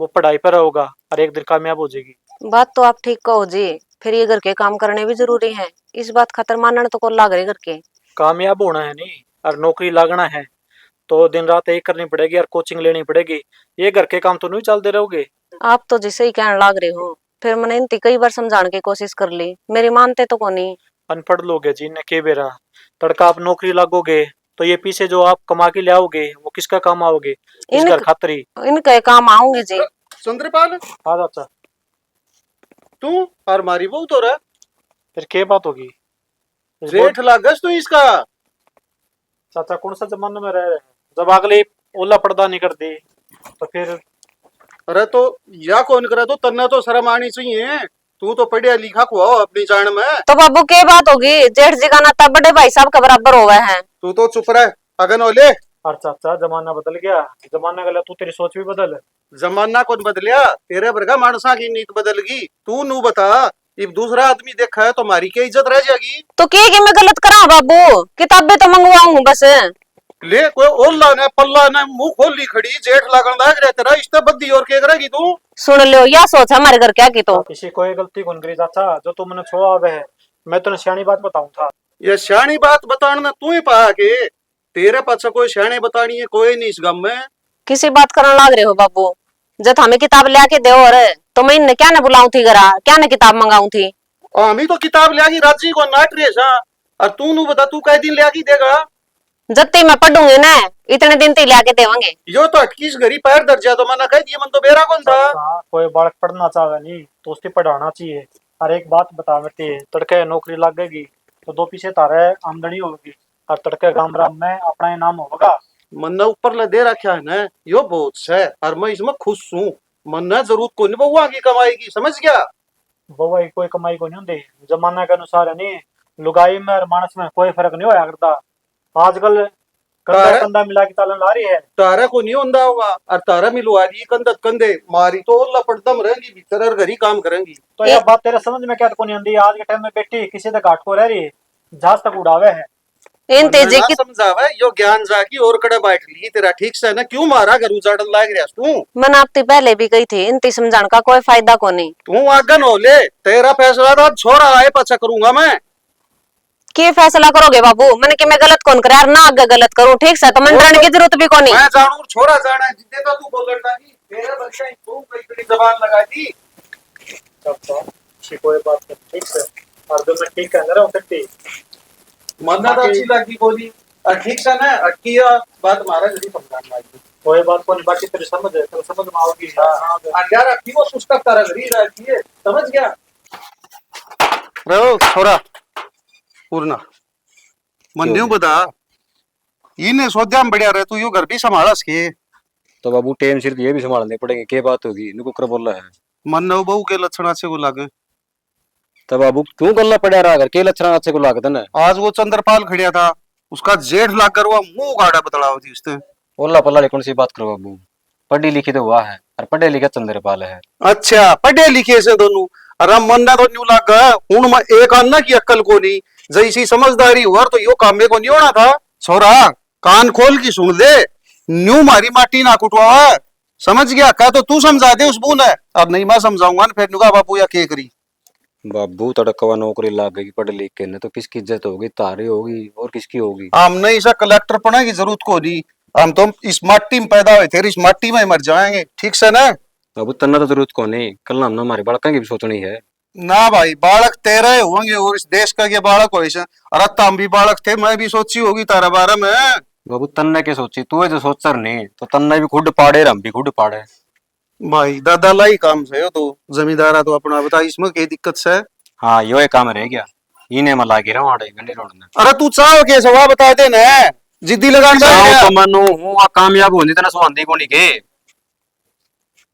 Speaker 6: वो पढ़ाई पर होगा और एक दिन कामयाब हो जाएगी।
Speaker 3: बात तो आप ठीक कहो जी, फिर ये घर के काम करने भी जरूरी है। इस बात खातर मानना तो को लाग रही घर के।
Speaker 6: कामयाब होना है नहीं और नौकरी लागना है तो दिन रात एक करनी पड़ेगी और कोचिंग लेनी पड़ेगी। ये घर के काम तो नहीं चलते रहोगे।
Speaker 3: आप तो जिसे ही कहने लाग रहे हो, फिर मैंने इनती कई बार समझाने की कोशिश कर ली, मेरी मानते तो को नहीं।
Speaker 6: अनपढ़ लोग है जी ने के बेरा। तड़का आप नौकरी लागोगे तो ये पीछे जो आप कमा के ले आओगे वो किसका काम आओगे? इस
Speaker 3: इन
Speaker 6: घर खातर ही।
Speaker 3: इनके काम आऊंगी जी।
Speaker 2: चंद्रपाल
Speaker 6: आ जाता
Speaker 2: तू और मारी बहू तो रहा
Speaker 6: फिर क्या बात होगी? इस
Speaker 2: जेठ लागस तू इसका।
Speaker 6: चाचा कौन सा जमाने में रह रहे हैं? जब अगले ओला पर्दा नहीं कर दी तो फिर
Speaker 2: अरे तो या कौन करे तो तन्ना तो शर्म आनी चाहिए। तू तो पढ़िया लिखा को हो अपनी जान में।
Speaker 3: तो बाबू के बात होगी, जेठ जी का नाता बड़े भाई साहब के बराबर हो गए हैं।
Speaker 2: तू तो चुप रह अगन ओले।
Speaker 6: और चाचा जमाना बदल गया। जमाना गला तू तेरी सोच भी बदल।
Speaker 2: जमाना कौन बदलिया, तेरे वर्गा मानसा की नीत बदल गई। तू नू बता, इब दूसरा आदमी देखा है तो हमारी क्या इज्जत रह जाएगी?
Speaker 3: तो के मैं गलत करा बाबू? किताबें तो मंगवाऊं बस।
Speaker 2: ले कोई ओल्ला ने पल्ला ने मुंह खोल ली खड़ी, जेठ लागन लाग रहा तेरा इष्ट बद्दी और क्या करेगी तू?
Speaker 3: सुन लो, या सोच हमारे घर क्या की तो।
Speaker 6: किसी कोई गलती कौन करी चाचा जो तू मैंने छोड़ा आवे है। मैं तो सियानी बात बताऊं था।
Speaker 2: ये सियाणी बात बताना तू ही पा के, तेरे पास कोई सियाणे बतानी है कोई नहीं इस गम में।
Speaker 3: किसी बात करने लाग रहे हो बाबू? जब हमें किताब ले के दो और तो मैं इन्हें क्या न बुलाऊं थी घरा, क्या न किताब मंगाऊं थी।
Speaker 2: और हमी तो किताब ले आगी राजी को नाट रही है। और तू नू बता तू कई दिन ले आगी देगा?
Speaker 3: जत्ती मैं पढ़ूंगी ना इतने दिन ती ले के देवांगे।
Speaker 2: यो तो अटकीस घरी पैर दर्जा तो मना कह दिया मन तो बेरा कौन था।
Speaker 6: हाँ, कोई बालक पढ़ना चाहे नहीं तो उसकी पढ़ाना चाहिए। और एक बात बता बेटे, तड़के नौकरी लगेगी तो दो पीछे तारे आमदनी होगी और तड़के गांव राम में अपना इनाम होगा।
Speaker 2: मन ने ऊपर ले दे रखा है ना, यो बहुत है और मैं इसमें खुश हूँ। मन ने जरूरत को नहीं बहुआ की कमाई की, समझ गया?
Speaker 6: बउआ की कोई कमाई को नहीं होती। जमाना के अनुसार है नहीं, लुगाई में और मानस में कोई फर्क नहीं होया करता। आजकल कंधा कंधा मिला के तालन ला रही है।
Speaker 2: तारा को नहीं होंदा होगा और तारा मिलवा दी कंधे कंधे मारी तो ओला पड़दम रहेंगी भीतर और घरी काम करेंगी।
Speaker 6: तो यह बात तेरे समझ में क्या को नहीं आती? आज के टाइम में बेटी किसी तक घाट को रह रही है, जहाज तक उड़ावे है।
Speaker 3: इन तेजी की
Speaker 2: समझावे यो ज्ञान जाकी और कड़े बैठ ली तेरा ठीक से ना, क्यों मारा घर उजाड़न लाग रहा तू?
Speaker 3: मन आपती पहले भी गई थी, इनती समझाने का कोई फायदा को नहीं।
Speaker 2: तू आगन हो ले, तेरा फैसला तो छोरा आए पचा करूंगा मैं।
Speaker 3: के फैसला करोगे बाबू? मैंने कि मैं गलत कौन करा ना आगे गलत करूं, ठीक से तो मन डरने की जरूरत भी को नहीं।
Speaker 2: मैं जानू छोरा जाना है जितने तो तू बोल रहा थी तेरा बच्चा ही तू कई जबान लगा दी।
Speaker 6: कोई बात नहीं, ठीक से और जो मैं ठीक कह रहा हूँ करती
Speaker 2: मन्ना तो अच्छी लगी बोली और ठीक से ना अटकिया बात हमारा जल्दी समझाने वाली।
Speaker 6: कोई बात को नहीं, बाकी तेरी समझ है, तेरे समझ में आओगी।
Speaker 2: यार अटकी वो सुस्ता तारा घरी रहती है, समझ गया? रहो छोरा पूर्णा मन न्यू बता, इन्हें सोचा में बढ़िया रहे तू यो घर भी संभालस के।
Speaker 5: तो बाबू टेम सिर ये भी संभालने पड़ेंगे, क्या बात होगी? इनको कर बोला है
Speaker 2: मन न बहू के लक्षण अच्छे को लागे।
Speaker 5: तो बाबू क्यों गल्ला पड़ा रहा कर, के लक्षण अच्छे को लागत ना?
Speaker 2: आज वो चंद्रपाल खड़िया था, उसका जेठ लाग कर वो मुंह गाड़ा बतलाव थी उसने।
Speaker 5: ओला पल्ला कौन सी बात करो बाबू? पढ़ी लिखी तो हुआ है और पढ़े लिखे चंद्रपाल है।
Speaker 2: अच्छा पढ़े लिखे से दोनों। अरे मन तो न्यू लगा हूं मैं एक अन्ना की अक्ल को नहीं जैसी समझदारी हुआ तो यो काम में को नहीं होना था। छोरा कान खोल की सुन ले, न्यू मारी माटी ना कुटवा। समझ गया क्या? तो तू समझा दे उस बून है, अब नहीं मैं समझाऊंगा ना फिर नुका बापू या के करी।
Speaker 5: बाबू तड़कवा नौकरी लग गई पढ़ लिख के न तो किसकी इज्जत होगी? तारी होगी और किसकी होगी?
Speaker 2: हम नहीं ऐसा कलेक्टर पढ़ने की जरूरत को नहीं, हम तो इस माटी में पैदा हुए थे, इस माटी में ही मर जाएंगे। ठीक से ना
Speaker 5: बाबू तन्ना तो जरूरत को नहीं, कल हमने हमारे बालका की भी सोचनी है
Speaker 2: ना भाई। बालक तेरे होंगे और इस देश का ये बालक हो। अरे हम भी बालक थे, मैं भी सोची होगी तारा बारे में।
Speaker 5: बाबू तन्ने के सोची तू है जो सोचर नहीं तो तन्ने भी खुद पाड़े हम भी खुद पाड़े।
Speaker 2: भाई दादा लाई काम से हो तो जमींदारा तो अपना बता, इसमें क्या दिक्कत से?
Speaker 5: हाँ यो एक काम रह गया, इन्हें मैं लागे रहा हूँ गंडे रोड में।
Speaker 2: अरे तू चाहो के सवा बता दे ना, जिद्दी लगान
Speaker 5: तो मनु हूँ कामयाब होने तना सुहांदी को नहीं के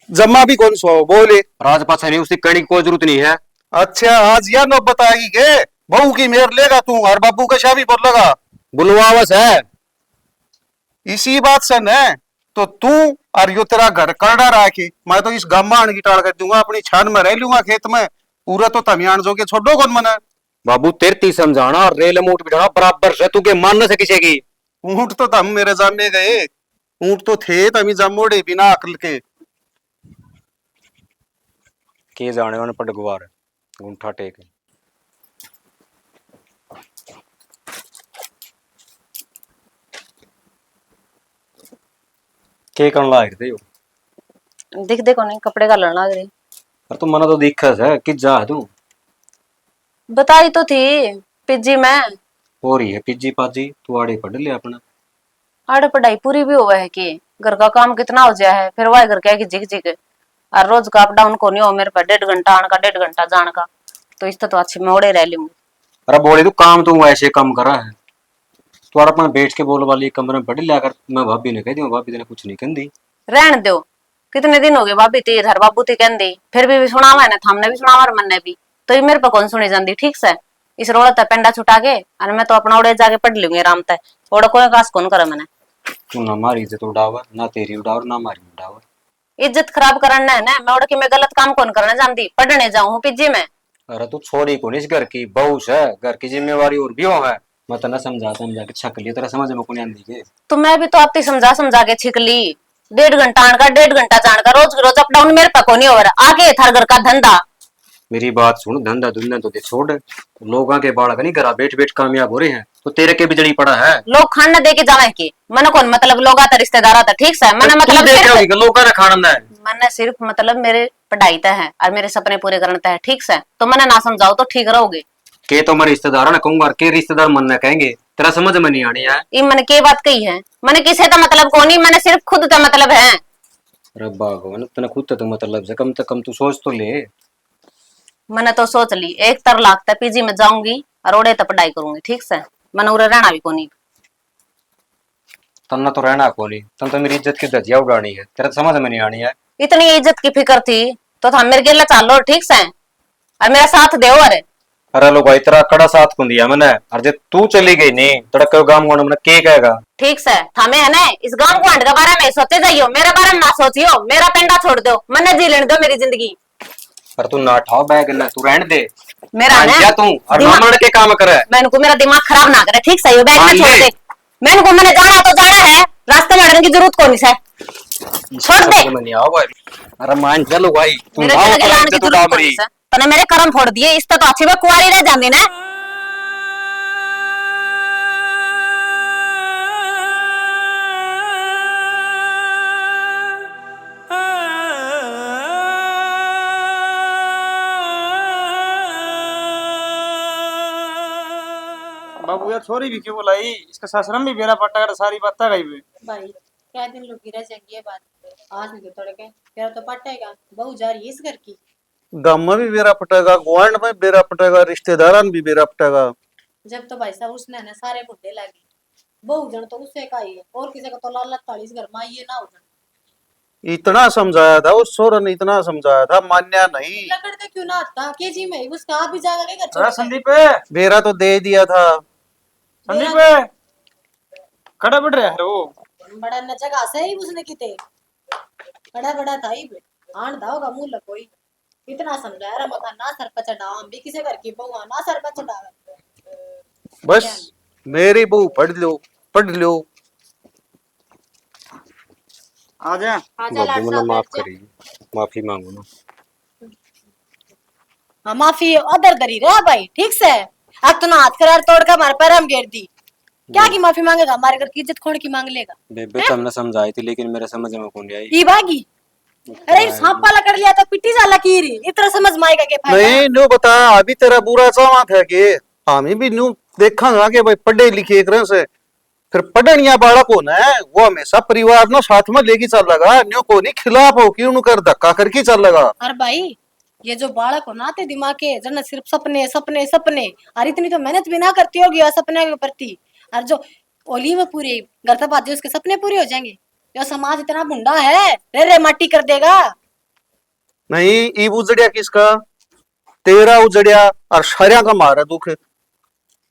Speaker 2: जम्मा भी कौन सो बोले
Speaker 5: राज पास नहीं उसकी करने की कोई जरूरत नहीं है।
Speaker 2: अच्छा आज यार नौ बताएगी के बहू की मेर लेगा तू और बाबू का शादी बोल लगा
Speaker 5: बुलवावस है
Speaker 2: इसी बात से न। तो तू और यो तेरा घर करड़ा रहा के मैं तो इस गांव में आने की टाड़ कर दूंगा, अपनी छान में रह लूंगा खेत में पूरा। तो तमियान जो के छोड़ो कौन मना।
Speaker 5: बाबू तेरती समझाना और रेल मूट बिठाना बराबर से तू के मान से किसी की।
Speaker 2: ऊंट तो तम मेरे जामे गए, ऊंट तो थे तमी जमोड़े बिना अकल के
Speaker 5: जाने वाने पट गुवार गुंठा टेक के करन लाग थे यो
Speaker 3: दिख देखो नहीं कपड़े का लड़ना रही।
Speaker 5: पर तू मना तो दिखस है कि जा तू
Speaker 3: बताई तो थी पिज्जी में
Speaker 5: हो रही है पिज्जी पाजी तू आड़े पढ़ ले अपना।
Speaker 3: आड़े पढ़ाई पूरी भी हुआ है कि घर का काम कितना हो जाए है, फिर वह घर क्या कि झिक झिक और रोज का अप डाउन को नहीं हो मेरे पर 1.5 घंटा आने का 1.5 घंटा जाने का, तो इस तो अच्छी मोड़े रह लूंगी।
Speaker 5: अरे बोले तू काम तू ऐसे कम करा है तू और अपना बैठ के बोल वाली कमरे में पढ़ लिया कर। मैं भाभी ने कह दी भाभी ने कुछ नहीं कह दी।
Speaker 3: रहने दो कितने दिन हो गए भाभी ती इधर बाबू ती कह दी फिर भी सुनावा है ना, हमने भी सुनावा और मन ने भी, तो ये मेरे पर कौन सुनी जाती। ठीक से इस रोड तक पेंडा छुटा के और मैं तो अपना उड़े जाके पढ़ लूंगी आराम तक, ओड़ा कोई कास कौन करे मैंने।
Speaker 5: तू ना हमारी इज्जत उड़ावा ना तेरी उड़ावर ना हमारी उड़ावर।
Speaker 3: इज्जत खराब करना है ना, मैं उड़ के मैं गलत काम कौन करना जानती, पढ़ने जाऊँ पिज्जी में।
Speaker 5: अरे तू छोरी को नहीं घर की बहू है, घर की जिम्मेवारी और भी हो है। मैं तना समझा के छक लिया तेरा समझ में को नहीं आंदी के।
Speaker 3: तो मैं भी तो आपकी समझा के छिक ली, 1.5 घंटा आने का 1.5 घंटा जाने का, रोज रोज अप डाउन मेरे पर को नहीं हो रहा। आगे थार घर का धंधा।
Speaker 5: मेरी बात सुन, धंधा धुंधा तो दे छोड़, लोगों के बालक नहीं करा बैठ बैठ कामयाब हो रहे हैं तो तेरे के बिजली पड़ा है।
Speaker 3: लोग खाना दे के जावे की मन कौन मतलब लोग आता रिश्तेदार आता। ठीक से मन मतलब
Speaker 5: लोग खाना है
Speaker 3: मन सिर्फ मतलब मेरे पढ़ाई तय है और मेरे सपने पूरे करने है। ठीक से तो मैंने ना समझाओ तो ठीक रहोगे
Speaker 5: के तो मैं रिश्तेदार ना कहूंगा के रिश्तेदार मन न कहेंगे तेरा समझ में नहीं आनी है।
Speaker 3: ये मैंने के बात कही है, मैंने किसे का मतलब को नहीं, मैंने सिर्फ खुद का मतलब है।
Speaker 5: अरे भगवान तने खुद तो मतलब से कम तू सोच तो ले।
Speaker 3: मैंने तो सोच ली 1 लाख तक पीजी में जाऊंगी और ओडे तक पढ़ाई करूंगी। ठीक से मैंने उरे रहना भी कोनी।
Speaker 5: तन्ना तो रहना कोनी, तन तो मेरी इज्जत की धजिया उड़ानी है, तेरा तो समझ में नहीं आनी है।
Speaker 3: इतनी इज्जत की फिक्र थी तो था मेरे गेला चालो। ठीक से और मेरा साथ दे।
Speaker 5: अरे लोग भाई तेरा कड़ा साथ को दिया मैंने, और जब तू चली गई नहीं तड़क गांव वालों ने के कहेगा।
Speaker 3: ठीक से थामे है ना इस गांव को के बारे में सोचे जाइयो, मेरे बारे में ना सोचियो, मेरा पेंडा छोड़ दो, मन्ने जी लेने दो मेरी जिंदगी।
Speaker 5: पर तू ना ठाओ बैग ना तू रहने दे
Speaker 3: मेरा ना
Speaker 5: क्या तू और मामड़ के काम करे।
Speaker 3: मैंने को मेरा दिमाग खराब ना करे। ठीक से ये बैग में छोड़ दे, मैंने को मैंने जाना तो जाना है, रास्ते में अड़ने की जरूरत कोनी से छोड़ दे।
Speaker 5: नहीं आओ भाई, अरे मान चलो भाई तू
Speaker 3: मेरे
Speaker 5: आओ
Speaker 3: के लाने की
Speaker 5: तो
Speaker 3: जरूरत कोनी से, तने मेरे कर्म फोड़ दिए, इस तो अच्छी में कुंवारी रह जांदी ना।
Speaker 6: बाबू यार छोरी भी क्यों बुलाई, इसका ससुरम भी बेरा पट्टा कर सारी बात गई भी।
Speaker 8: भाई क्या दिन लोग गिरा जाएंगे ये बात, आज नहीं तो तड़के तेरा तो पटेगा, बहू जा रही है इस घर की।
Speaker 2: गांव में भी बेरा पटेगा, ग्वांड में बेरा पटेगा, रिश्तेदारान भी बेरा पटेगा।
Speaker 8: जब तो भाई साहब उसने ना सारे बुढ़े लगे, बहू जन तो उससे का ही है और किसी का तो लाल 40 घर में ये ना हो जन।
Speaker 2: इतना समझाया था उस सोर ने, इतना समझाया था मान्या नहीं।
Speaker 8: लकड़ते क्यों ना आता के जी में उसका आप भी जाकर के घर
Speaker 6: अरे
Speaker 8: छोड़।
Speaker 6: संदीप
Speaker 2: बेरा तो दे दिया था।
Speaker 6: संदीप खड़ा बढ़ रहा है वो
Speaker 8: बड़ा न जगह से ही उसने किते बड़ा बड़ा था ही आन दाओ का मुंह कोई इतना समझाया रहा मका ना सर पर चढ़ाओ हम भी किसी घर की बहू ना सर पर चढ़ावे
Speaker 2: बस मेरी बहू पढ़ लो।
Speaker 6: आजा
Speaker 8: आजा
Speaker 5: बाबू
Speaker 8: लाड
Speaker 5: मैंने
Speaker 8: साहब
Speaker 5: माफ
Speaker 8: बैठ जा
Speaker 5: करी, माफी मांगू ना।
Speaker 8: हाँ माफी अदर दरी रहा भाई ठीक से अब तो ना हाथ करार तोड़ कर हमारे पैर हम घेर दी क्या की माफी मांगेगा हमारे घर की इज्जत खोड़ की मांग लेगा
Speaker 5: बेबे तो हमने समझाई थी लेकिन मेरे समझ में कौन आई।
Speaker 8: ई बागी अरे सांप वाला कर लिया तो पिट्टी जाला की रही इतना समझ में आएगा के फायदा
Speaker 2: नहीं न्यू बता अभी तेरा बुरा चावा था कि हमें भी न्यू देखा ना कि भाई पढ़े लिखे एक रह से फिर पढ़निया बालक हो ना वो हमेशा परिवार ना साथ में लेके चल लगा न्यू को नहीं खिलाफ हो कि उन्हें कर धक्का करके चल लगा।
Speaker 8: अरे भाई ये जो बालक हो ना ते दिमाग के जन सिर्फ सपने सपने सपने और इतनी तो मेहनत भी ना करती होगी और सपने के प्रति और जो ओली में पूरे घर तक बात उसके सपने पूरे हो जाएंगे जो समाज इतना भुंडा है रे रे माटी कर देगा
Speaker 2: नहीं ई उजड़िया किसका तेरा उजड़िया और सारिया का मारा दुख।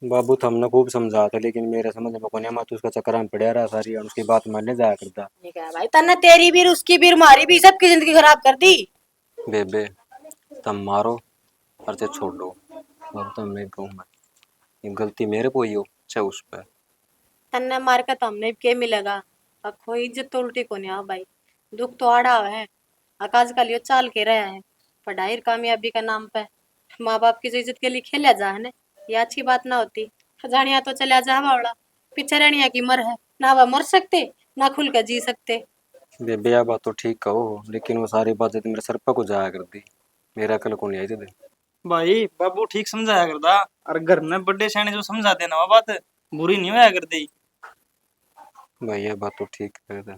Speaker 5: बाबू तो हमने खूब समझा था लेकिन मेरे समझ में कौन आई। मैं तो उसका चक्कर में पड़ा रहा सारी और उसकी बात मानने जाया करता।
Speaker 8: ठीक है भाई तन्ने तेरी भी उसकी भी हमारी भी सबकी जिंदगी खराब कर दी
Speaker 5: बेबे तुम मारो और से छोड़ दो। अब तो मैं कहूँगा ये गलती मेरे को ही हो चाहे उस पर।
Speaker 8: तन्ने मार का तो हमने के मिलेगा अब कोई इज्जत तो उल्टी को नहीं आ भाई दुख तो आड़ा है आकाश का लियो चाल के रहा है पढ़ाई और कामयाबी का नाम पे माँ बाप की जो इज्जत के लिए खेला जा है ना ये अच्छी बात ना होती जानिया तो चला जा बावड़ा पीछे रहनिया की मर है ना वह मर सकते ना खुल कर जी सकते
Speaker 5: बेबे यह बात तो ठीक कहो लेकिन वो सारी बातें तो मेरे सर पर को जाया कर दी। मेरा कल को नहीं आई थी।
Speaker 9: भाई बाबू ठीक समझाया करता और घर में बड़े सैने जो समझाते ना वो बात बुरी नहीं होया करती।
Speaker 5: भाई यह बात तो ठीक है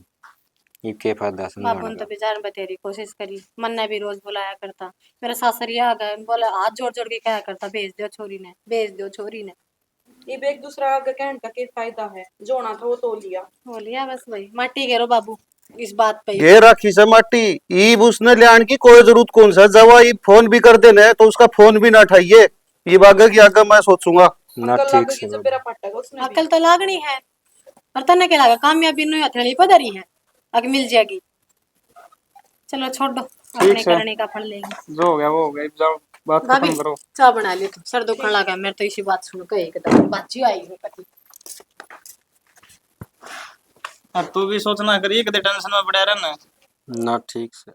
Speaker 5: ये क्या फायदा
Speaker 8: बाबू
Speaker 5: समझाने
Speaker 8: ने तो
Speaker 5: का।
Speaker 8: बेचारे बतेरी कोशिश करी मन ने भी रोज बुलाया करता मेरा सासरिया आ गए बोले हाथ जोड़ जोड़ के कहा करता भेज दो छोरी ने भेज दो छोरी ने
Speaker 4: ये भी एक दूसरा आगे कहने का क्या फायदा है जोना था वो तो लिया
Speaker 8: बोलिया बस भाई माटी घेरो बाबू इस बात पे
Speaker 2: घे रखी से माटी ईब उसने लियान की कोई जरूरत कौन सा जवा ई फोन भी कर देने तो उसका फोन भी ना उठाइए ये बागे की आगे मैं सोचूंगा
Speaker 5: ना
Speaker 4: अक्ल
Speaker 5: ठीक
Speaker 4: लगेगी
Speaker 5: से
Speaker 4: जब
Speaker 5: बाबू।
Speaker 4: मेरा पट्टा उसने भी
Speaker 8: अकल तो लागनी है पर तन्ने क्या लगा कामयाबी नहीं हथेली पधरी है आगे मिल जाएगी चलो छोड़ दो अपने
Speaker 7: है।
Speaker 8: करने का फल लेंगे
Speaker 7: जो हो गया वो हो गया, अब जाओ बात
Speaker 8: भाभी
Speaker 7: खत्म करो।
Speaker 8: चाय बना ली तो सर दुखन लगा मेरे तो इसी बात सुन के एकदम बाजी आई है कति
Speaker 9: और तू भी सोचना करिए कितने टेंशन में पड़ा रहना।
Speaker 5: ना ठीक से